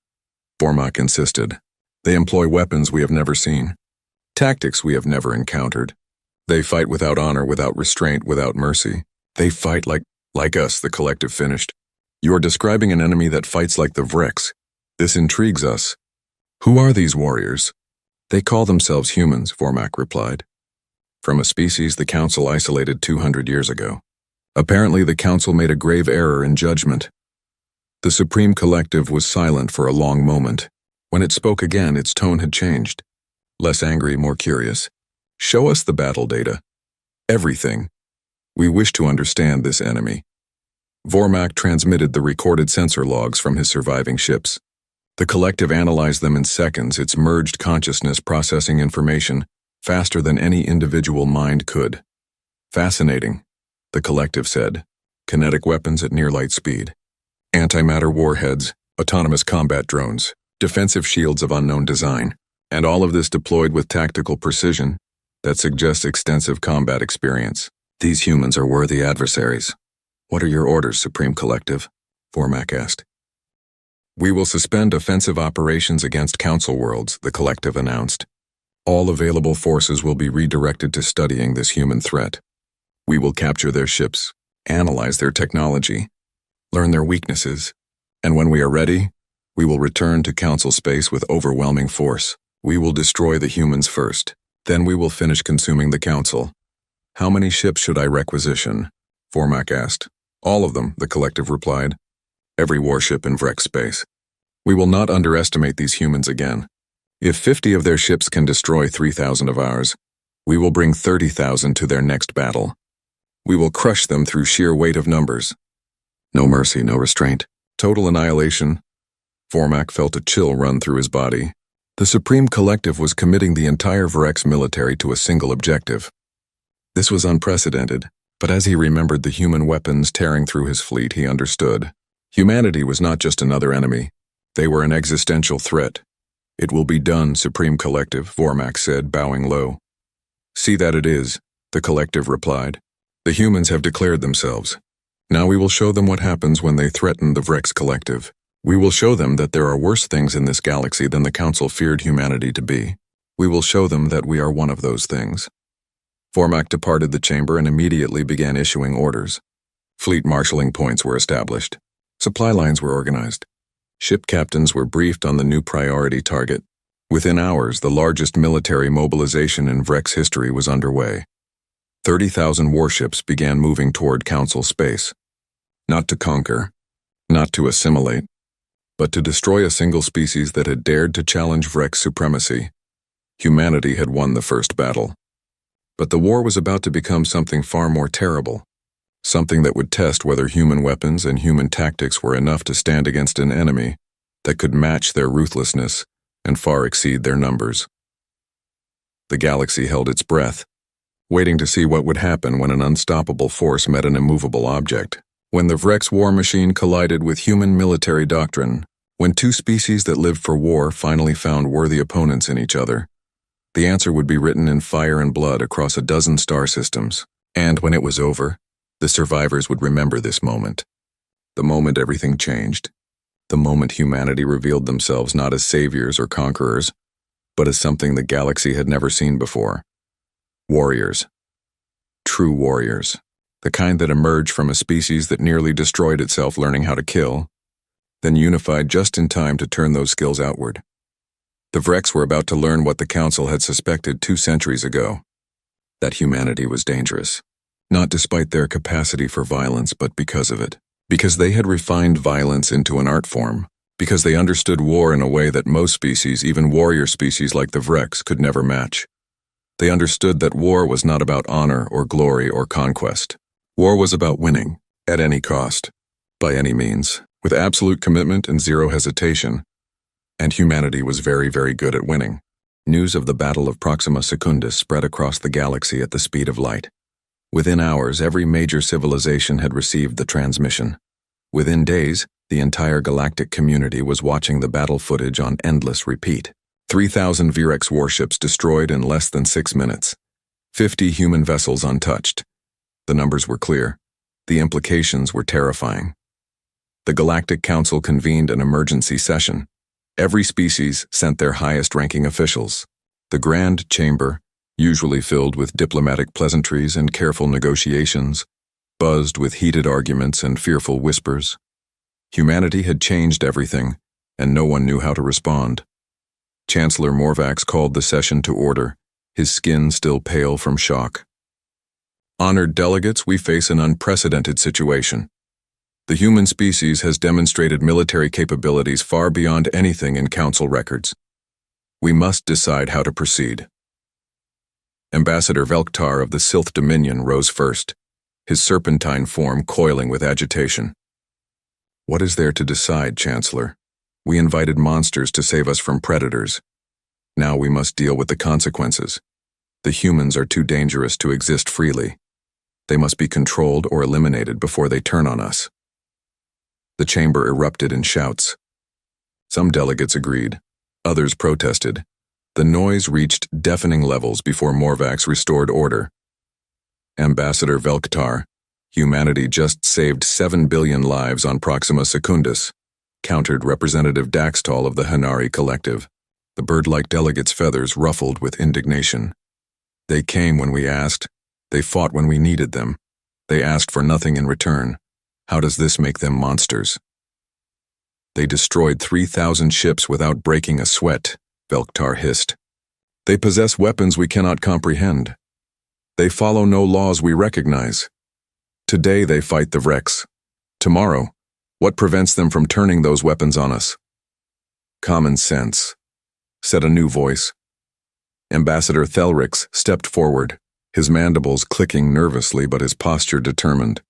Vormak insisted. "They employ weapons we have never seen, tactics we have never encountered. They fight without honor, without restraint, without mercy. They fight like us," the Collective finished. "You're describing an enemy that fights like the Vrex. This intrigues us. Who are these warriors?" "They call themselves humans," Vormak replied. "From a species the Council isolated 200 years ago. Apparently the Council made a grave error in judgment." The Supreme Collective was silent for a long moment. When it spoke again, its tone had changed. Less angry, more curious. "Show us the battle data. Everything. We wish to understand this enemy." Vormak transmitted the recorded sensor logs from his surviving ships. The Collective analyzed them in seconds, its merged consciousness processing information faster than any individual mind could. "Fascinating," the Collective said. "Kinetic weapons at near-light speed. Antimatter warheads, autonomous combat drones, defensive shields of unknown design, and all of this deployed with tactical precision that suggests extensive combat experience. These humans are worthy adversaries." "What are your orders, Supreme Collective?" Vormak asked. "We will suspend offensive operations against Council worlds," the Collective announced. "All available forces will be redirected to studying this human threat. We will capture their ships, analyze their technology, learn their weaknesses, and when we are ready, we will return to Council space with overwhelming force. We will destroy the humans first, then we will finish consuming the Council." "How many ships should I requisition?" Vormak asked. "All of them," the Collective replied. "Every warship in Vrex space. We will not underestimate these humans again. If 50 of their ships can destroy 3,000 of ours, we will bring 30,000 to their next battle. We will crush them through sheer weight of numbers. No mercy, no restraint. Total annihilation." Vormak felt a chill run through his body. The Supreme Collective was committing the entire Vrex military to a single objective. This was unprecedented, but as he remembered the human weapons tearing through his fleet, he understood. Humanity was not just another enemy. They were an existential threat. "It will be done, Supreme Collective," Vormak said, bowing low. "See that it is," the Collective replied. "The humans have declared themselves. Now we will show them what happens when they threaten the Vrex Collective. We will show them that there are worse things in this galaxy than the Council feared humanity to be. We will show them that we are one of those things." Vormak departed the chamber and immediately began issuing orders. Fleet marshalling points were established. Supply lines were organized. Ship captains were briefed on the new priority target. Within hours, the largest military mobilization in Vrex history was underway. 30,000 warships began moving toward Council space. Not to conquer, not to assimilate, but to destroy a single species that had dared to challenge Vrex supremacy. Humanity had won the first battle. But the war was about to become something far more terrible. Something that would test whether human weapons and human tactics were enough to stand against an enemy that could match their ruthlessness and far exceed their numbers. The galaxy held its breath, waiting to see what would happen when an unstoppable force met an immovable object. When the Vrex war machine collided with human military doctrine, when two species that lived for war finally found worthy opponents in each other, the answer would be written in fire and blood across a dozen star systems. And when it was over, the survivors would remember this moment. the moment everything changed. The moment humanity revealed themselves not as saviors or conquerors, but as something the galaxy had never seen before. Warriors. True warriors. The kind that emerged from a species that nearly destroyed itself learning how to kill, then unified just in time to turn those skills outward. The Vreks were about to learn what the Council had suspected 2 centuries ago, that humanity was dangerous. Not despite their capacity for violence, but because of it. Because they had refined violence into an art form. Because they understood war in a way that most species, even warrior species like the Vreks, could never match. They understood that war was not about honor or glory or conquest. War was about winning, at any cost, by any means, with absolute commitment and zero hesitation. And humanity was very, very good at winning. News of the Battle of Proxima Secundus spread across the galaxy at the speed of light. Within hours, every major civilization had received the transmission. Within days, the entire galactic community was watching the battle footage on endless repeat. 3,000 Virex warships destroyed in less than 6 minutes. 50 human vessels untouched. The numbers were clear. The implications were terrifying. The Galactic Council convened an emergency session. Every species sent their highest-ranking officials. The Grand Chamber, usually filled with diplomatic pleasantries and careful negotiations, buzzed with heated arguments and fearful whispers. Humanity had changed everything, and no one knew how to respond. Chancellor Morvax called the session to order, his skin still pale from shock. Honored delegates, we face an unprecedented situation. The human species has demonstrated military capabilities far beyond anything in Council records. We must decide how to proceed. Ambassador Velktar of the Sylth Dominion rose first, his serpentine form coiling with agitation. What is there to decide, Chancellor? We invited monsters to save us from predators. Now we must deal with the consequences. The humans are too dangerous to exist freely. They must be controlled or eliminated before they turn on us. The chamber erupted in shouts. Some delegates agreed. Others protested. The noise reached deafening levels before Morvax restored order. Ambassador Velktar, humanity just saved 7 billion lives on Proxima Secundus, countered Representative Daxtal of the Hanari Collective. The bird-like delegates' feathers ruffled with indignation. They came when we asked. They fought when we needed them. They asked for nothing in return. How does this make them monsters? They destroyed 3,000 ships without breaking a sweat, Velktar hissed. They possess weapons we cannot comprehend. They follow no laws we recognize. Today they fight the Vreks. Tomorrow, what prevents them from turning those weapons on us? Common sense, said a new voice. Ambassador Thelrix stepped forward, his mandibles clicking nervously but his posture determined.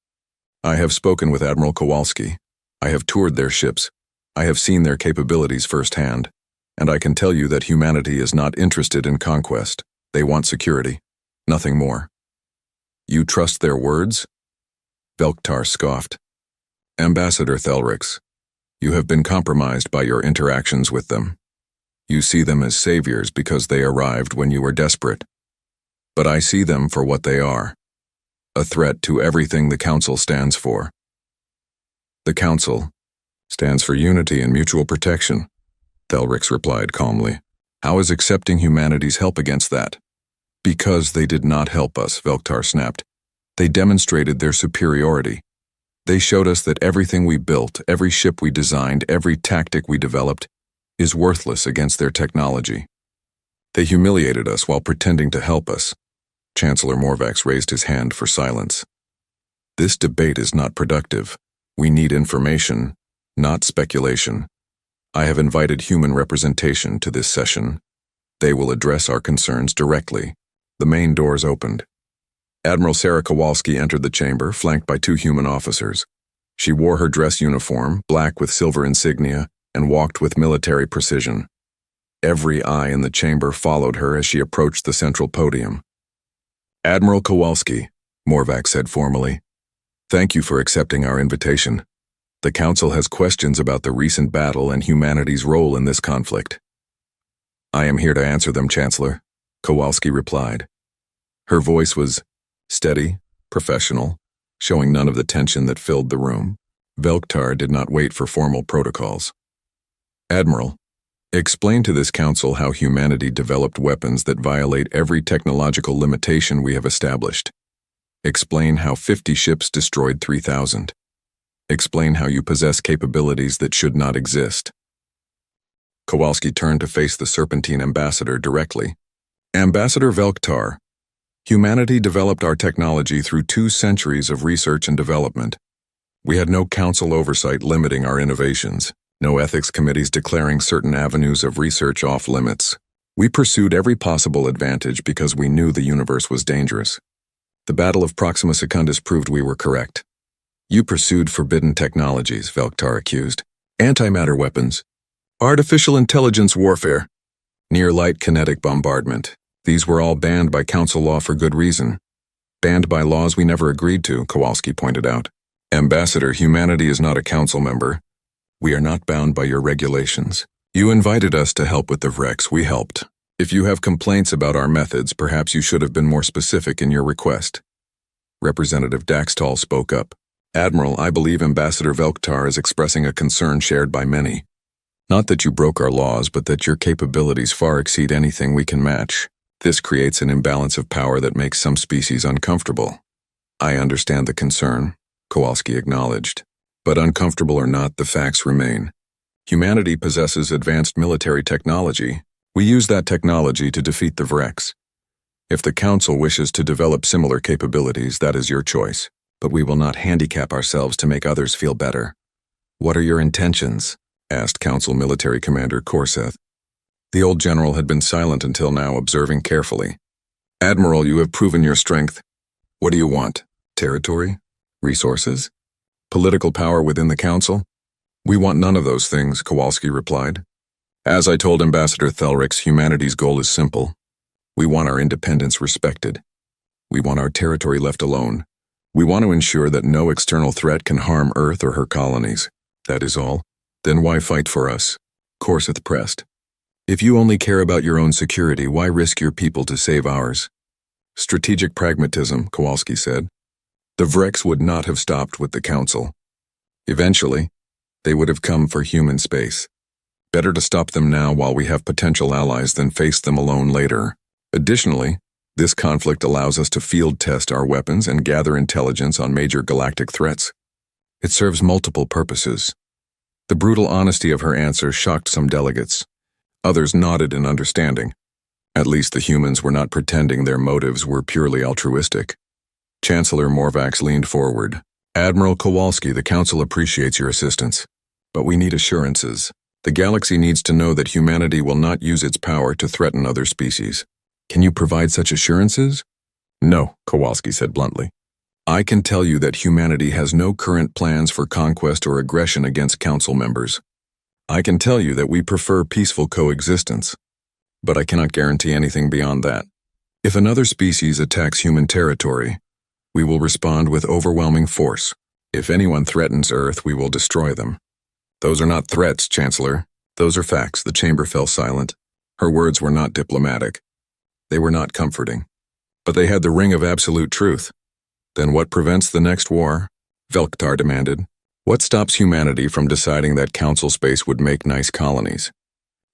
I have spoken with Admiral Kowalski. I have toured their ships. I have seen their capabilities firsthand. And I can tell you that humanity is not interested in conquest. They want security. Nothing more. You trust their words? Velktar scoffed. Ambassador Thelrix, you have been compromised by your interactions with them. You see them as saviors because they arrived when you were desperate. But I see them for what they are. A threat to everything the Council stands for. The Council stands for unity and mutual protection, Thelrix replied calmly. How is accepting humanity's help against that? Because they did not help us, Velktar snapped. They demonstrated their superiority. They showed us that everything we built, every ship we designed, every tactic we developed, is worthless against their technology. They humiliated us while pretending to help us. Chancellor Morvax raised his hand for silence. This debate is not productive. We need information, not speculation. I have invited human representation to this session. They will address our concerns directly. The main doors opened. Admiral Sarah Kowalski entered the chamber, flanked by 2 human officers. She wore her dress uniform, black with silver insignia, and walked with military precision. Every eye in the chamber followed her as she approached the central podium. Admiral Kowalski, Morvax said formally, thank you for accepting our invitation. The Council has questions about the recent battle and humanity's role in this conflict. I am here to answer them, Chancellor, Kowalski replied. Her voice was steady, professional, showing none of the tension that filled the room. Velktar did not wait for formal protocols. Admiral, explain to this council how humanity developed weapons that violate every technological limitation we have established. Explain how 50 ships destroyed 3,000. Explain how you possess capabilities that should not exist. Kowalski turned to face the Serpentine ambassador directly. Ambassador Velktar, humanity developed our technology through 2 centuries of research and development. We had no council oversight limiting our innovations, no ethics committees declaring certain avenues of research off limits. We pursued every possible advantage because we knew the universe was dangerous. The Battle of Proxima Secundus proved we were correct. You pursued forbidden technologies, Velktar accused. Antimatter weapons, artificial intelligence warfare, near-light kinetic bombardment. These were all banned by council law for good reason. Banned by laws we never agreed to, Kowalski pointed out. Ambassador, humanity is not a council member. We are not bound by your regulations. You invited us to help with the Vrex, we helped. If you have complaints about our methods, perhaps you should have been more specific in your request. Representative Daxtal spoke up. Admiral, I believe Ambassador Velktar is expressing a concern shared by many. Not that you broke our laws, but that your capabilities far exceed anything we can match. This creates an imbalance of power that makes some species uncomfortable. I understand the concern, Kowalski acknowledged. But uncomfortable or not, the facts remain. Humanity possesses advanced military technology. We use that technology to defeat the Vrex. If the Council wishes to develop similar capabilities, that is your choice. But we will not handicap ourselves to make others feel better. What are your intentions? Asked Council Military Commander Korseth. The old general had been silent until now, observing carefully. Admiral, you have proven your strength. What do you want? Territory? Resources? Political power within the Council? We want none of those things, Kowalski replied. As I told Ambassador Thelrix, humanity's goal is simple. We want our independence respected. We want our territory left alone. We want to ensure that no external threat can harm Earth or her colonies. That is all. Then why fight for us? Korseth pressed. If you only care about your own security, why risk your people to save ours? Strategic pragmatism, Kowalski said. The Vrex would not have stopped with the Council. Eventually, they would have come for human space. Better to stop them now while we have potential allies than face them alone later. Additionally, this conflict allows us to field test our weapons and gather intelligence on major galactic threats. It serves multiple purposes. The brutal honesty of her answer shocked some delegates. Others nodded in understanding. At least the humans were not pretending their motives were purely altruistic. Chancellor Morvax leaned forward. Admiral Kowalski, the Council appreciates your assistance. But we need assurances. The galaxy needs to know that humanity will not use its power to threaten other species. Can you provide such assurances? No, Kowalski said bluntly. I can tell you that humanity has no current plans for conquest or aggression against Council members. I can tell you that we prefer peaceful coexistence. But I cannot guarantee anything beyond that. If another species attacks human territory, we will respond with overwhelming force. If anyone threatens Earth, we will destroy them. Those are not threats, Chancellor. Those are facts. The chamber fell silent. Her words were not diplomatic. They were not comforting. But they had the ring of absolute truth. Then what prevents the next war? Velktar demanded. What stops humanity from deciding that Council space would make nice colonies?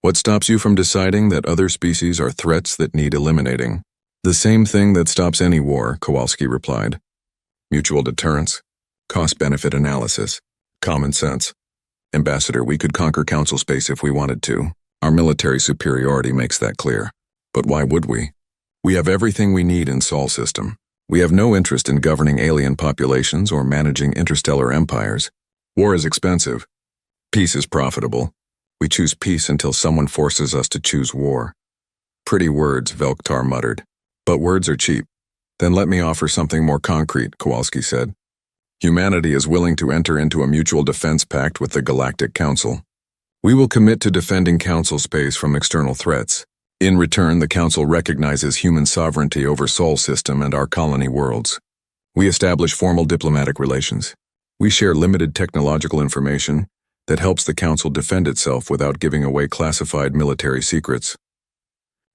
What stops you from deciding that other species are threats that need eliminating? The same thing that stops any war, Kowalski replied. Mutual deterrence, cost-benefit analysis, common sense. Ambassador, we could conquer Council space if we wanted to. Our military superiority makes that clear. But why would we? We have everything we need in Sol system. We have no interest in governing alien populations or managing interstellar empires. War is expensive. Peace is profitable. We choose peace until someone forces us to choose war. Pretty words, Velktar muttered. But words are cheap. Then let me offer something more concrete, Kowalski said. Humanity is willing to enter into a mutual defense pact with the Galactic Council. We will commit to defending Council space from external threats. In return, the Council recognizes human sovereignty over Sol system and our colony worlds. We establish formal diplomatic relations. We share limited technological information that helps the Council defend itself without giving away classified military secrets.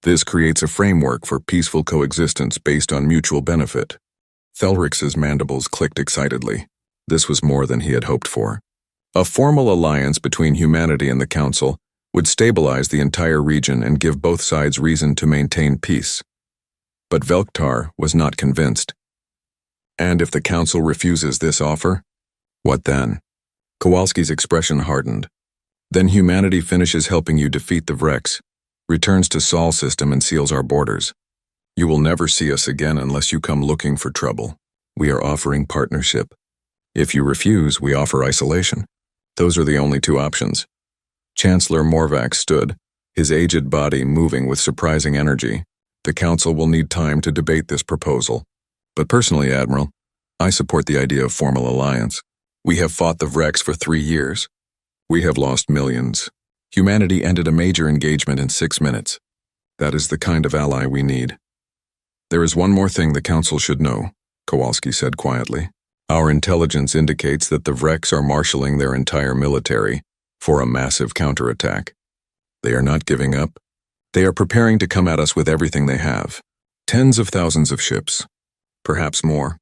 This creates a framework for peaceful coexistence based on mutual benefit. Thelrix's mandibles clicked excitedly. This was more than he had hoped for. A formal alliance between humanity and the Council would stabilize the entire region and give both sides reason to maintain peace. But Velktar was not convinced. And if the Council refuses this offer? What then? Kowalski's expression hardened. Then humanity finishes helping you defeat the Vrex, returns to Sol system and seals our borders. You will never see us again unless you come looking for trouble. We are offering partnership. If you refuse, we offer isolation. Those are the only two options. Chancellor Morvax stood, his aged body moving with surprising energy. The Council will need time to debate this proposal. But personally, Admiral, I support the idea of formal alliance. We have fought the Vrex for 3 years. We have lost millions. Humanity ended a major engagement in 6 minutes. That is the kind of ally we need. There is one more thing the Council should know, Kowalski said quietly. Our intelligence indicates that the Vrex are marshalling their entire military for a massive counterattack. They are not giving up. They are preparing to come at us with everything they have. Tens of thousands of ships. Perhaps more.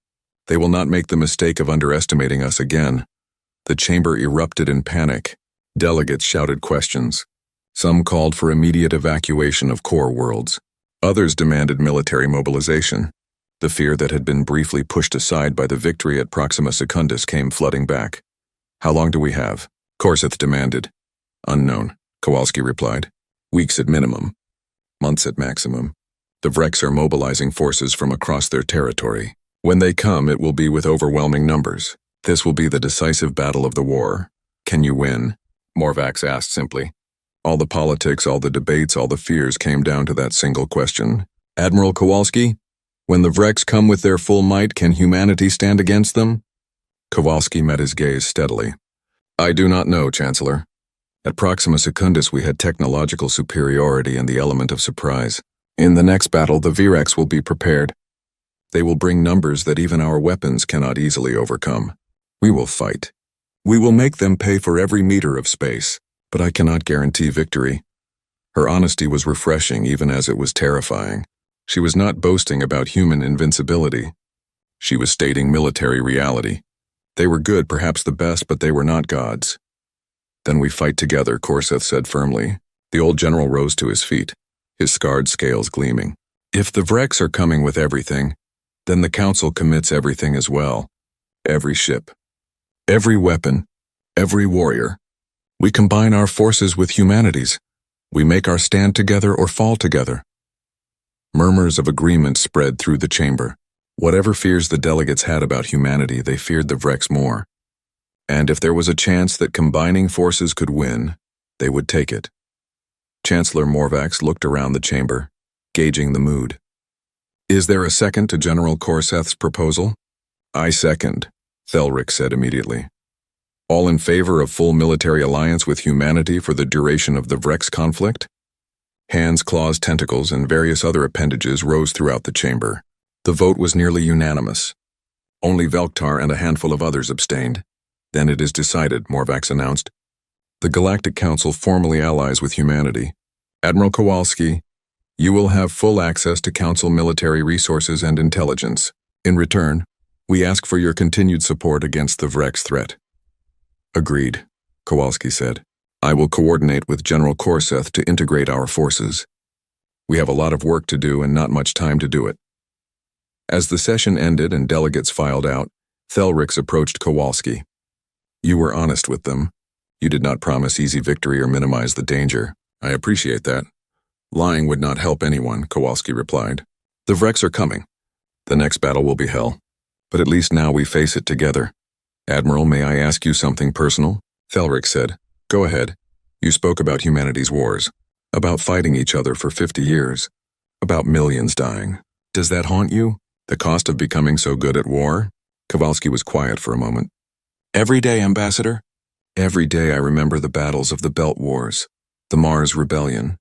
They will not make the mistake of underestimating us again. The chamber erupted in panic. Delegates shouted questions. Some called for immediate evacuation of core worlds. Others demanded military mobilization. The fear that had been briefly pushed aside by the victory at Proxima Secundus came flooding back. How long do we have? Korseth demanded. Unknown, Kowalski replied. Weeks at minimum. Months at maximum. The Vrex are mobilizing forces from across their territory. When they come, it will be with overwhelming numbers. This will be the decisive battle of the war. Can you win? Morvax asked simply. All the politics, all the debates, all the fears came down to that single question. Admiral Kowalski, when the Vrex come with their full might, can humanity stand against them? Kowalski met his gaze steadily. I do not know, Chancellor. At Proxima Secundus we had technological superiority and the element of surprise. In the next battle, the Vrex will be prepared. They will bring numbers that even our weapons cannot easily overcome. We will fight. We will make them pay for every meter of space, but I cannot guarantee victory. Her honesty was refreshing even as it was terrifying. She was not boasting about human invincibility. She was stating military reality. They were good, perhaps the best, but they were not gods. Then we fight together, Korseth said firmly. The old general rose to his feet, his scarred scales gleaming. If the Vrex are coming with everything, then the Council commits everything as well. Every ship, every weapon, every warrior. We combine our forces with humanity's. We make our stand together or fall together. Murmurs of agreement spread through the chamber. Whatever fears the delegates had about humanity, they feared the Vrex more. And if there was a chance that combining forces could win, they would take it. Chancellor Morvax looked around the chamber, gauging the mood. Is there a second to General Korseth's proposal? I second, Thelric said immediately. All in favor of full military alliance with humanity for the duration of the Vrex conflict? Hands, claws, tentacles, and various other appendages rose throughout the chamber. The vote was nearly unanimous. Only Velktar and a handful of others abstained. Then it is decided, Morvax announced. The Galactic Council formally allies with humanity. Admiral Kowalski, you will have full access to Council military resources and intelligence. In return, we ask for your continued support against the Vrex threat. Agreed, Kowalski said. I will coordinate with General Korseth to integrate our forces. We have a lot of work to do and not much time to do it. As the session ended and delegates filed out, Thelrix approached Kowalski. You were honest with them. You did not promise easy victory or minimize the danger. I appreciate that. Lying would not help anyone, Kowalski replied. The Vrex are coming. The next battle will be hell. But at least now we face it together. Admiral, may I ask you something personal? Thelric said. Go ahead. You spoke about humanity's wars, about fighting each other for 50 years, about millions dying. Does that haunt you? The cost of becoming so good at war? Kowalski was quiet for a moment. Every day, Ambassador. Every day I remember the battles of the Belt Wars, the Mars Rebellion,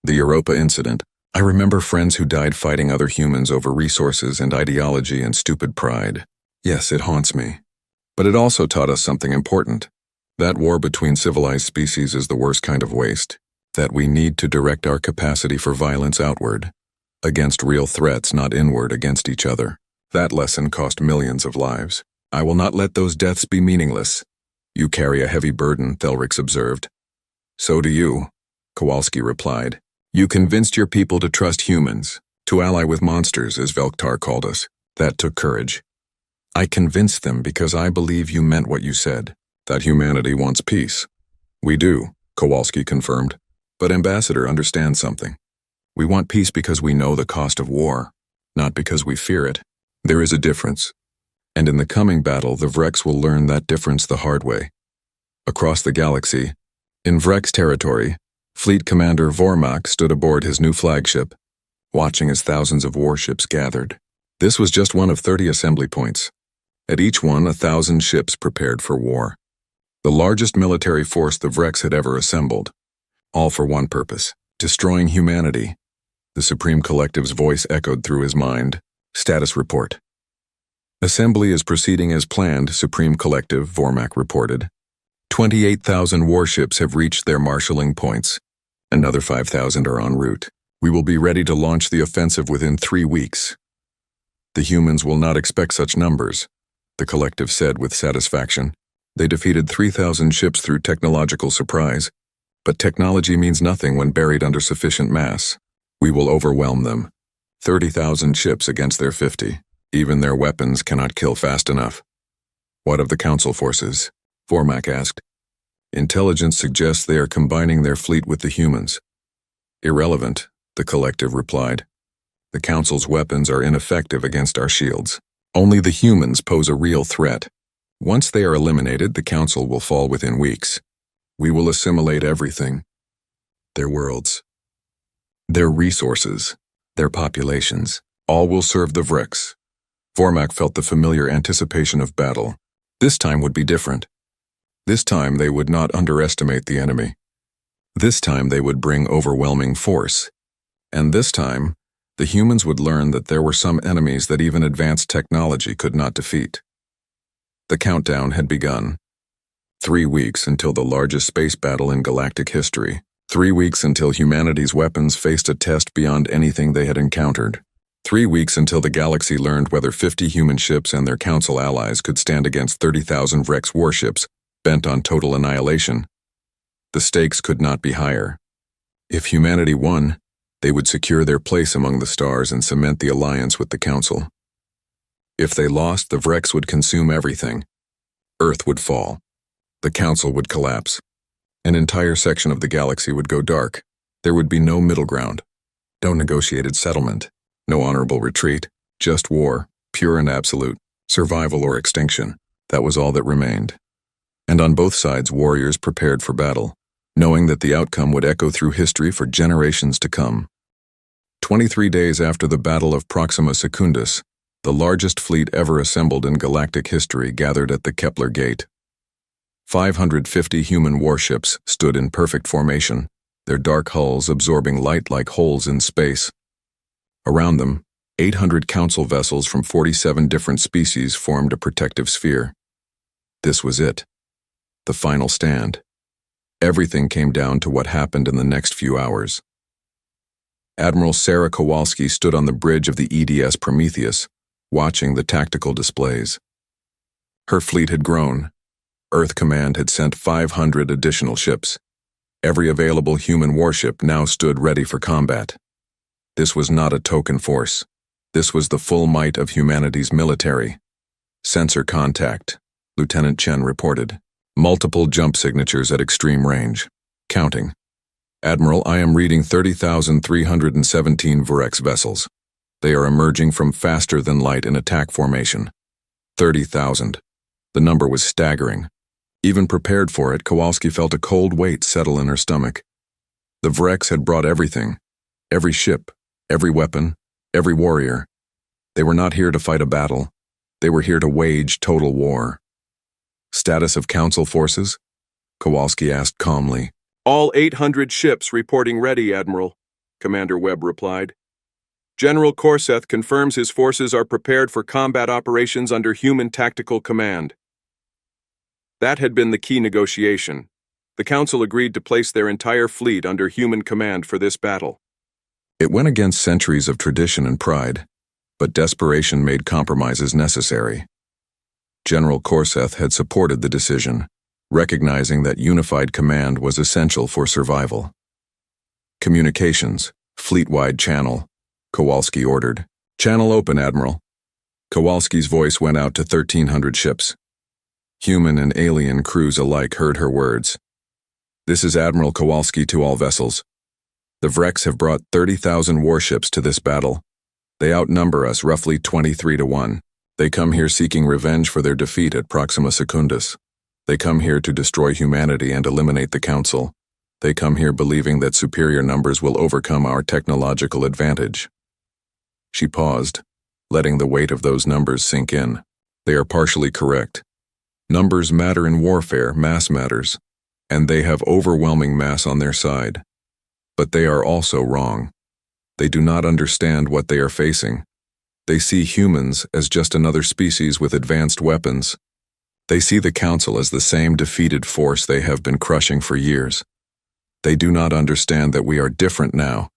the Europa Incident. I remember friends who died fighting other humans over resources and ideology and stupid pride. Yes, it haunts me. But it also taught us something important. That war between civilized species is the worst kind of waste, that we need to direct our capacity for violence outward, against real threats, not inward against each other. That lesson cost millions of lives. I will not let those deaths be meaningless. You carry a heavy burden, Thelrix observed. So do you, Kowalski replied. You convinced your people to trust humans, to ally with monsters, as Velktar called us. That took courage. I convinced them because I believe you meant what you said, that humanity wants peace. We do, Kowalski confirmed. But Ambassador, understand something. We want peace because we know the cost of war, not because we fear it. There is a difference. And in the coming battle, the Vrex will learn that difference the hard way. Across the galaxy, in Vrex territory, Fleet Commander Vormak stood aboard his new flagship, watching as thousands of warships gathered. This was just one of 30 assembly points. At each one, 1,000 ships prepared for war. The largest military force the Vrex had ever assembled. All for one purpose, destroying humanity. The Supreme Collective's voice echoed through his mind. Status report. Assembly is proceeding as planned, Supreme Collective, Vormak reported. 28,000 warships have reached their marshalling points. Another 5,000 are en route. We will be ready to launch the offensive within 3 weeks. The humans will not expect such numbers, the Collective said with satisfaction. They defeated 3,000 ships through technological surprise. But technology means nothing when buried under sufficient mass. We will overwhelm them. 30,000 ships against their 50. Even their weapons cannot kill fast enough. What of the Council forces? Vormak asked. Intelligence suggests they are combining their fleet with the humans. Irrelevant, the Collective replied. The Council's weapons are ineffective against our shields. Only the humans pose a real threat. Once they are eliminated, the Council will fall within weeks. We will assimilate everything. Their worlds, their resources, their populations. All will serve the Vrex. Vormak felt the familiar anticipation of battle. This time would be different. This time they would not underestimate the enemy. This time they would bring overwhelming force. And this time, the humans would learn that there were some enemies that even advanced technology could not defeat. The countdown had begun. 3 weeks until the largest space battle in galactic history. 3 weeks until humanity's weapons faced a test beyond anything they had encountered. 3 weeks until the galaxy learned whether 50 human ships and their Council allies could stand against 30,000 Vrex warships bent on total annihilation. The stakes could not be higher. If humanity won, they would secure their place among the stars and cement the alliance with the Council. If they lost, the Vrex would consume everything. Earth would fall. The Council would collapse. An entire section of the galaxy would go dark. There would be no middle ground. No negotiated settlement. No honorable retreat. Just war, pure and absolute. Survival or extinction. That was all that remained. And on both sides, warriors prepared for battle, knowing that the outcome would echo through history for generations to come. 23 days after the Battle of Proxima Secundus, the largest fleet ever assembled in galactic history gathered at the Kepler Gate. 550 human warships stood in perfect formation, their dark hulls absorbing light like holes in space. Around them, 800 Council vessels from 47 different species formed a protective sphere. This was it. The final stand. Everything came down to what happened in the next few hours. Admiral Sarah Kowalski stood on the bridge of the EDS Prometheus, watching the tactical displays. Her fleet had grown. Earth Command had sent 500 additional ships. Every available human warship now stood ready for combat. This was not a token force. This was the full might of humanity's military. Sensor contact, Lieutenant Chen reported. Multiple jump signatures at extreme range. Counting. Admiral, I am reading 30,317 Vrex vessels. They are emerging from faster than light in attack formation. 30,000. The number was staggering. Even prepared for it, Kowalski felt a cold weight settle in her stomach. The Vrex had brought everything. Every ship, every weapon, every warrior. They were not here to fight a battle. They were here to wage total war. Status of Council forces? Kowalski asked calmly. All 800 ships reporting ready, Admiral, Commander Webb replied. General Korseth confirms his forces are prepared for combat operations under human tactical command. That had been the key negotiation. The Council agreed to place their entire fleet under human command for this battle. It went against centuries of tradition and pride, but desperation made compromises necessary. General Korseth had supported the decision, recognizing that unified command was essential for survival. Communications, fleet-wide channel, Kowalski ordered. Channel open, Admiral. Kowalski's voice went out to 1,300 ships. Human and alien crews alike heard her words. This is Admiral Kowalski to all vessels. The Vreks have brought 30,000 warships to this battle. They outnumber us roughly 23-1. They come here seeking revenge for their defeat at Proxima Secundus. They come here to destroy humanity and eliminate the Council. They come here believing that superior numbers will overcome our technological advantage. She paused, letting the weight of those numbers sink in. They are partially correct. Numbers matter in warfare, mass matters, and they have overwhelming mass on their side. But they are also wrong. They do not understand what they are facing. They see humans as just another species with advanced weapons. They see the Council as the same defeated force they have been crushing for years. They do not understand that we are different now,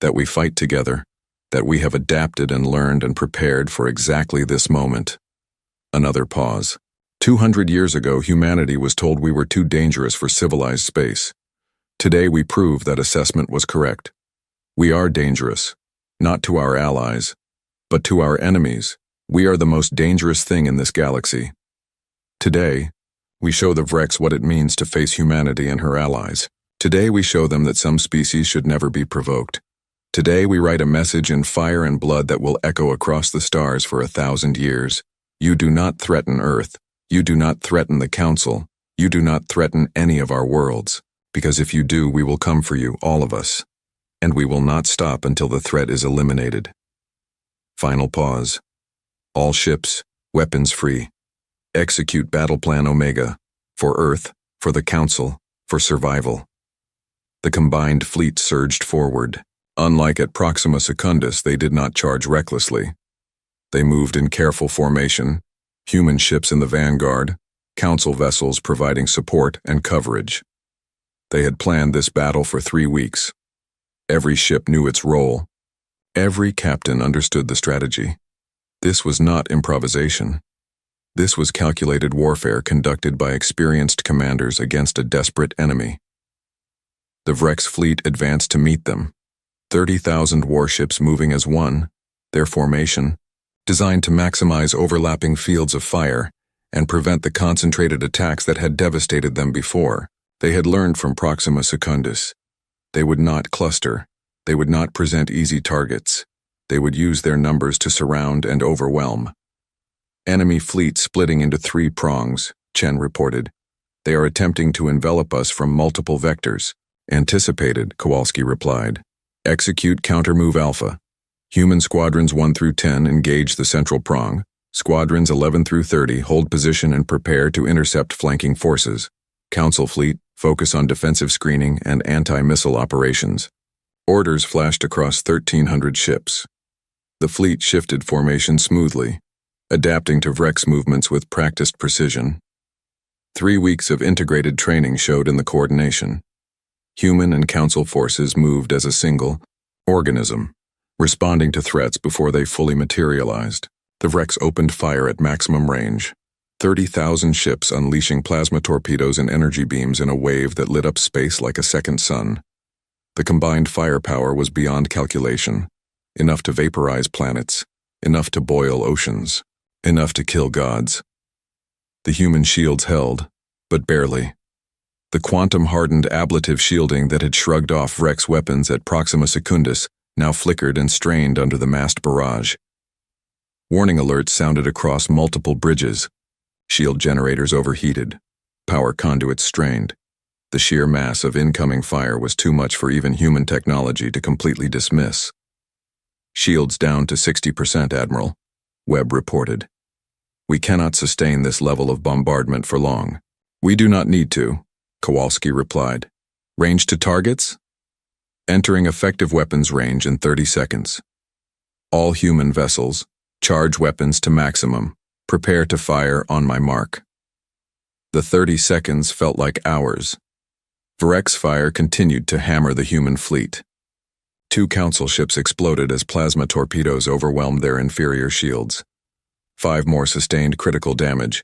that we fight together, that we have adapted and learned and prepared for exactly this moment. Another pause. 200 years ago, humanity was told we were too dangerous for civilized space. Today, we prove that assessment was correct. We are dangerous, not to our allies, but to our enemies. We are the most dangerous thing in this galaxy. Today, we show the Vreks what it means to face humanity and her allies. Today, we show them that some species should never be provoked. Today, we write a message in fire and blood that will echo across the stars for 1,000 years. You do not threaten Earth. You do not threaten the Council. You do not threaten any of our worlds. Because if you do, we will come for you, all of us. And we will not stop until the threat is eliminated. Final pause. All ships, weapons free. Execute Battle Plan Omega. For Earth, for the Council, for survival. The combined fleet surged forward. Unlike at Proxima Secundus, they did not charge recklessly. They moved in careful formation, human ships in the vanguard, Council vessels providing support and coverage. They had planned this battle for 3 weeks. Every ship knew its role. Every captain understood the strategy. This was not improvisation. This was calculated warfare conducted by experienced commanders against a desperate enemy. The Vreks fleet advanced to meet them. 30,000 warships moving as one, their formation, designed to maximize overlapping fields of fire and prevent the concentrated attacks that had devastated them before. They had learned from Proxima Secundus. They would not cluster. They would not present easy targets. They would use their numbers to surround and overwhelm. Enemy fleet splitting into 3 prongs, Chen reported. They are attempting to envelop us from multiple vectors. Anticipated, Kowalski replied. Execute counter-move Alpha. Human squadrons 1 through 10 engage the central prong. Squadrons 11 through 30 hold position and prepare to intercept flanking forces. Council fleet, focus on defensive screening and anti-missile operations. Orders flashed across 1,300 ships. The fleet shifted formation smoothly, adapting to Vreks movements with practiced precision. 3 weeks of integrated training showed in the coordination. Human and Council forces moved as a single organism, responding to threats before they fully materialized. The Vreks opened fire at maximum range, 30,000 ships unleashing plasma torpedoes and energy beams in a wave that lit up space like a second sun. The combined firepower was beyond calculation, enough to vaporize planets, enough to boil oceans, enough to kill gods. The human shields held, but barely. The quantum-hardened ablative shielding that had shrugged off Vreks weapons at Proxima Secundus now flickered and strained under the massed barrage. Warning alerts sounded across multiple bridges. Shield generators overheated. Power conduits strained. The sheer mass of incoming fire was too much for even human technology to completely dismiss. Shields down to 60%, Admiral, Webb reported. We cannot sustain this level of bombardment for long. We do not need to, Kowalski replied. Range to targets? Entering effective weapons range in 30 seconds. All human vessels, charge weapons to maximum. Prepare to fire on my mark. The 30 seconds felt like hours. Vreks fire continued to hammer the human fleet. 2 Council ships exploded as plasma torpedoes overwhelmed their inferior shields. 5 more sustained critical damage.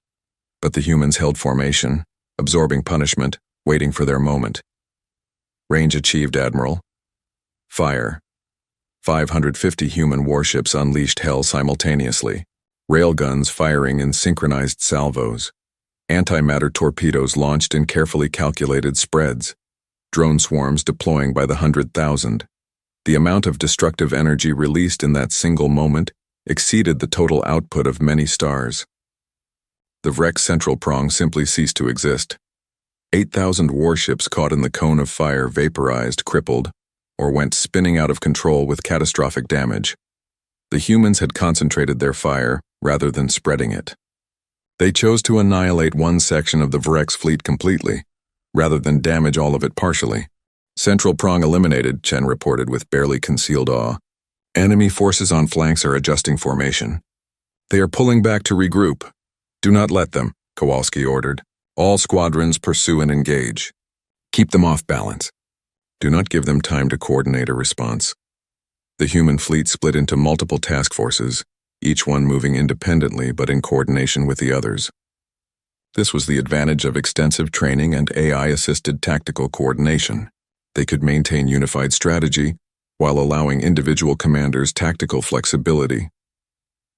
But the humans held formation, absorbing punishment, waiting for their moment. Range achieved, Admiral. Fire. 550 human warships unleashed hell simultaneously. Railguns firing in synchronized salvos. Antimatter torpedoes launched in carefully calculated spreads. Drone swarms deploying by the 100,000. The amount of destructive energy released in that single moment exceeded the total output of many stars. The wreck's central prong simply ceased to exist. 8,000 warships caught in the cone of fire vaporized, crippled, or went spinning out of control with catastrophic damage. The humans had concentrated their fire rather than spreading it. They chose to annihilate one section of the Vrek's fleet completely, rather than damage all of it partially. Central prong eliminated, Chen reported with barely concealed awe. Enemy forces on flanks are adjusting formation. They are pulling back to regroup. Do not let them, Kowalski ordered. All squadrons pursue and engage. Keep them off balance. Do not give them time to coordinate a response. The human fleet split into multiple task forces, each one moving independently but in coordination with the others. This was the advantage of extensive training and AI-assisted tactical coordination. They could maintain unified strategy while allowing individual commanders tactical flexibility.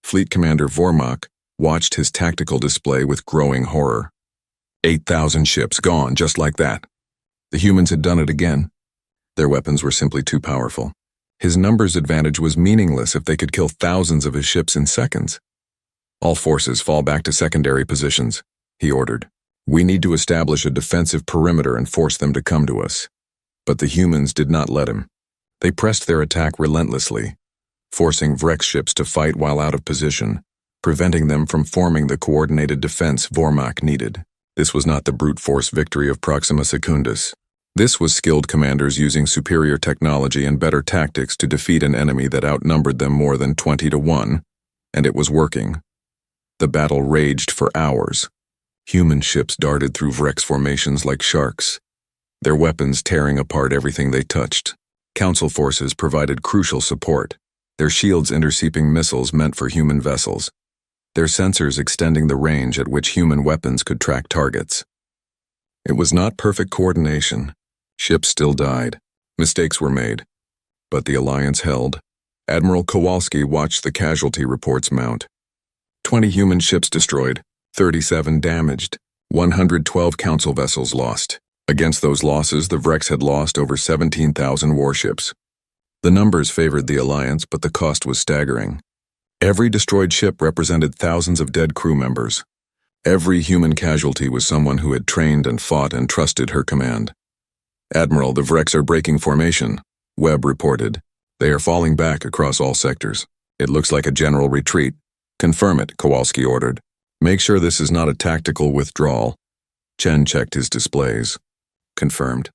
Fleet Commander Vormak watched his tactical display with growing horror. 8,000 ships gone just like that. The humans had done it again. Their weapons were simply too powerful. His numbers advantage was meaningless if they could kill thousands of his ships in seconds. All forces fall back to secondary positions, he ordered. We need to establish a defensive perimeter and force them to come to us. But the humans did not let him. They pressed their attack relentlessly, forcing Vrek's ships to fight while out of position, preventing them from forming the coordinated defense Vormak needed. This was not the brute force victory of Proxima Secundus. This was skilled commanders using superior technology and better tactics to defeat an enemy that outnumbered them more than 20-1, and it was working. The battle raged for hours. Human ships darted through Vrek's formations like sharks, their weapons tearing apart everything they touched. Council forces provided crucial support, their shields intercepting missiles meant for human vessels, their sensors extending the range at which human weapons could track targets. It was not perfect coordination. Ships still died. Mistakes were made. But the alliance held. Admiral Kowalski watched the casualty reports mount. 20 human ships destroyed, 37 damaged, 112 council vessels lost. Against those losses, the Vreks had lost over 17,000 warships. The numbers favored the alliance, but the cost was staggering. Every destroyed ship represented thousands of dead crew members. Every human casualty was someone who had trained and fought and trusted her command. Admiral, the Vreks are breaking formation, Webb reported. They are falling back across all sectors. It looks like a general retreat. Confirm it, Kowalski ordered. Make sure this is not a tactical withdrawal. Chen checked his displays. Confirmed.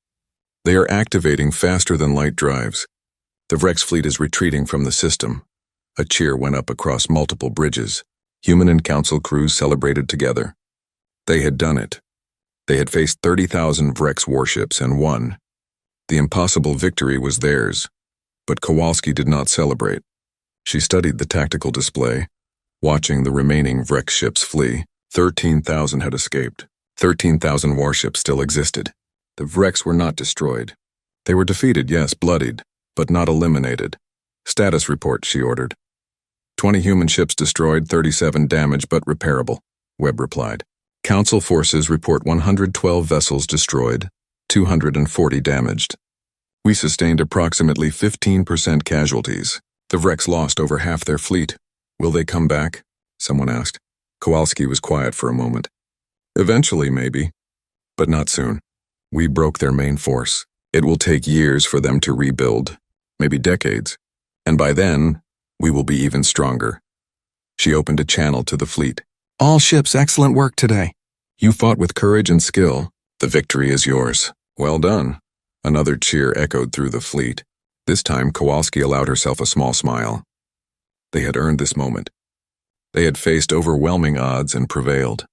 They are activating faster than light drives. The Vreks fleet is retreating from the system. A cheer went up across multiple bridges. Human and council crews celebrated together. They had done it. They had faced 30,000 Vreks warships and won. The impossible victory was theirs. But Kowalski did not celebrate. She studied the tactical display, watching the remaining Vreks ships flee. 13,000 had escaped. 13,000 warships still existed. The Vreks were not destroyed. They were defeated, yes, bloodied, but not eliminated. Status report, she ordered. 20 human ships destroyed, 37 damaged but repairable, Webb replied. Council forces report 112 vessels destroyed, 240 damaged. We sustained approximately 15% casualties. The Vreks lost over half their fleet. Will they come back? Someone asked. Kowalski was quiet for a moment. Eventually, maybe, but not soon. We broke their main force. It will take years for them to rebuild, maybe decades, and by then, we will be even stronger. She opened a channel to the fleet. All ships, excellent work today. You fought with courage and skill. The victory is yours. Well done. Another cheer echoed through the fleet. This time, Kowalski allowed herself a small smile. They had earned this moment. They had faced overwhelming odds and prevailed.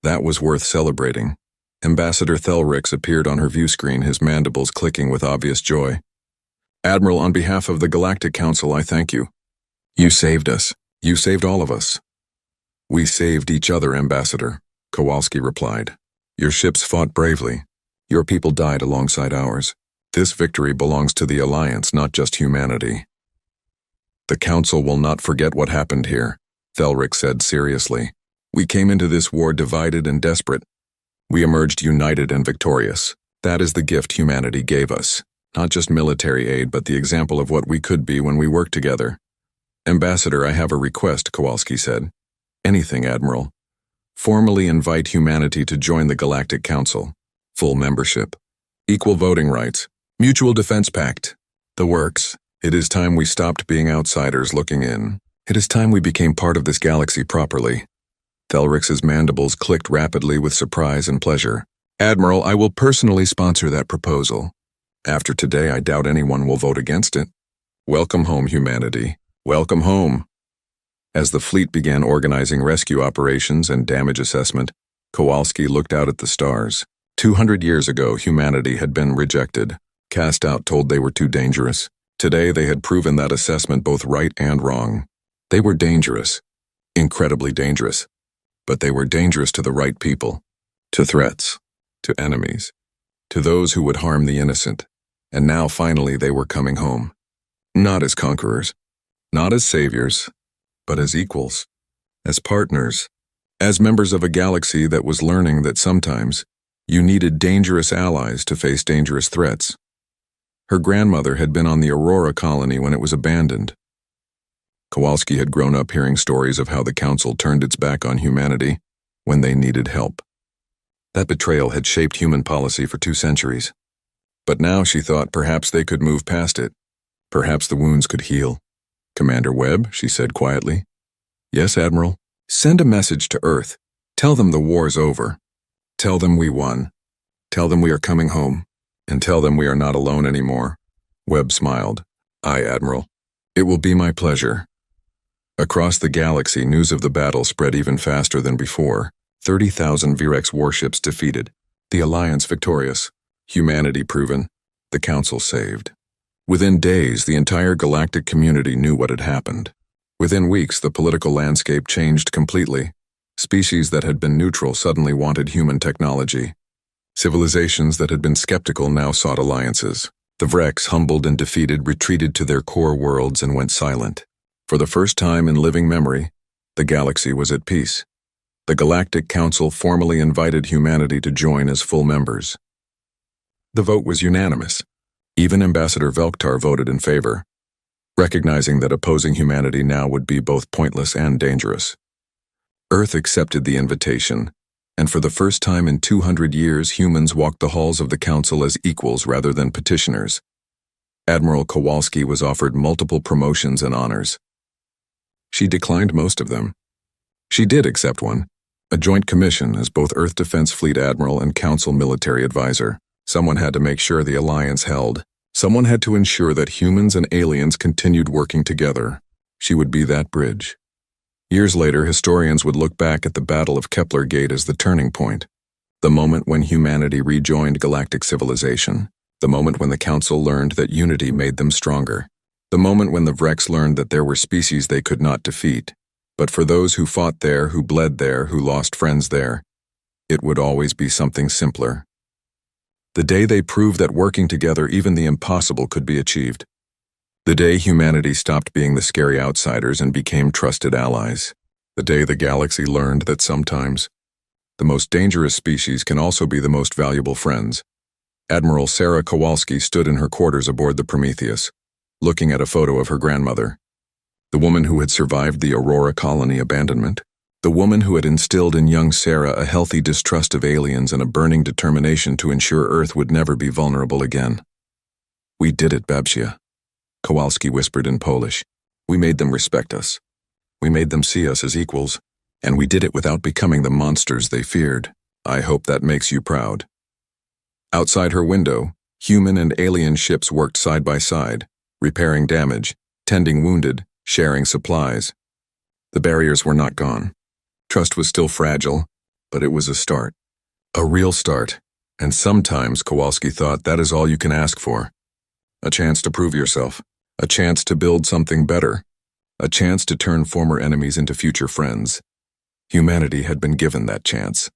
That was worth celebrating. Ambassador Thelrix appeared on her view screen, his mandibles clicking with obvious joy. Admiral, on behalf of the Galactic Council, I thank you. You saved us. You saved all of us. We saved each other, Ambassador, Kowalski replied. Your ships fought bravely. Your people died alongside ours. This victory belongs to the Alliance, not just humanity. The Council will not forget what happened here, Thelric said seriously. We came into this war divided and desperate. We emerged united and victorious. That is the gift humanity gave us. Not just military aid, but the example of what we could be when we worked together. Ambassador, I have a request, Kowalski said. Anything, Admiral. Formally invite humanity to join the Galactic Council. Full membership. Equal voting rights. Mutual defense pact. The works. It is time we stopped being outsiders looking in. It is time we became part of this galaxy properly. Thelric's mandibles clicked rapidly with surprise and pleasure. Admiral, I will personally sponsor that proposal. After today, I doubt anyone will vote against it. Welcome home, humanity. Welcome home. As the fleet began organizing rescue operations and damage assessment, Kowalski looked out at the stars. 200 years ago, humanity had been rejected, cast out, told they were too dangerous. Today, they had proven that assessment both right and wrong. They were dangerous, incredibly dangerous, but they were dangerous to the right people, to threats, to enemies, to those who would harm the innocent. And now, finally, they were coming home. Not as conquerors, not as saviors, but as equals, as partners, as members of a galaxy that was learning that sometimes you needed dangerous allies to face dangerous threats. Her grandmother had been on the Aurora colony when it was abandoned. Kowalski had grown up hearing stories of how the Council turned its back on humanity when they needed help. That betrayal had shaped human policy for 2 centuries. But now she thought perhaps they could move past it. Perhaps the wounds could heal. Commander Webb, she said quietly. Yes, Admiral. Send a message to Earth. Tell them the war's over. Tell them we won. Tell them we are coming home. And tell them we are not alone anymore. Webb smiled. Aye, Admiral. It will be my pleasure. Across the galaxy, news of the battle spread even faster than before. 30,000 Virex warships defeated. The Alliance victorious. Humanity proven. The Council saved. Within days, the entire galactic community knew what had happened. Within weeks, the political landscape changed completely. Species that had been neutral suddenly wanted human technology. Civilizations that had been skeptical now sought alliances. The Vrex, humbled and defeated, retreated to their core worlds and went silent. For the first time in living memory, the galaxy was at peace. The Galactic Council formally invited humanity to join as full members. The vote was unanimous. Even Ambassador Velktar voted in favor, recognizing that opposing humanity now would be both pointless and dangerous. Earth accepted the invitation, and for the first time in 200 years, humans walked the halls of the Council as equals rather than petitioners. Admiral Kowalski was offered multiple promotions and honors. She declined most of them. She did accept one, a joint commission as both Earth Defense Fleet Admiral and Council Military Advisor. Someone had to make sure the Alliance held. Someone had to ensure that humans and aliens continued working together. She would be that bridge. Years later, historians would look back at the Battle of Kepler Gate as the turning point, the moment when humanity rejoined galactic civilization, the moment when the Council learned that unity made them stronger, the moment when the Vrex learned that there were species they could not defeat. But for those who fought there, who bled there, who lost friends there, it would always be something simpler. The day they proved that working together, even the impossible could be achieved. The day humanity stopped being the scary outsiders and became trusted allies. The day the galaxy learned that sometimes the most dangerous species can also be the most valuable friends. Admiral Sarah Kowalski stood in her quarters aboard the Prometheus, looking at a photo of her grandmother, the woman who had survived the Aurora colony abandonment, the woman who had instilled in young Sarah a healthy distrust of aliens and a burning determination to ensure Earth would never be vulnerable again. We did it, Babcia, Kowalski whispered in Polish. We made them respect us. We made them see us as equals, and we did it without becoming the monsters they feared. I hope that makes you proud. Outside her window, human and alien ships worked side by side, repairing damage, tending wounded, sharing supplies. The barriers were not gone. Trust was still fragile, but it was a start. A real start. And sometimes, Kowalski thought, that is all you can ask for. A chance to prove yourself. A chance to build something better. A chance to turn former enemies into future friends. Humanity had been given that chance,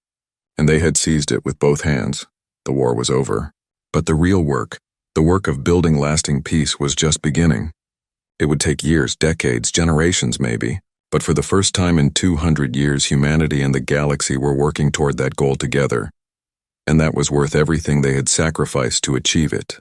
and they had seized it with both hands. The war was over. But the real work, the work of building lasting peace, was just beginning. It would take years, decades, generations maybe, but for the first time in 200 years, humanity and the galaxy were working toward that goal together. And that was worth everything they had sacrificed to achieve it.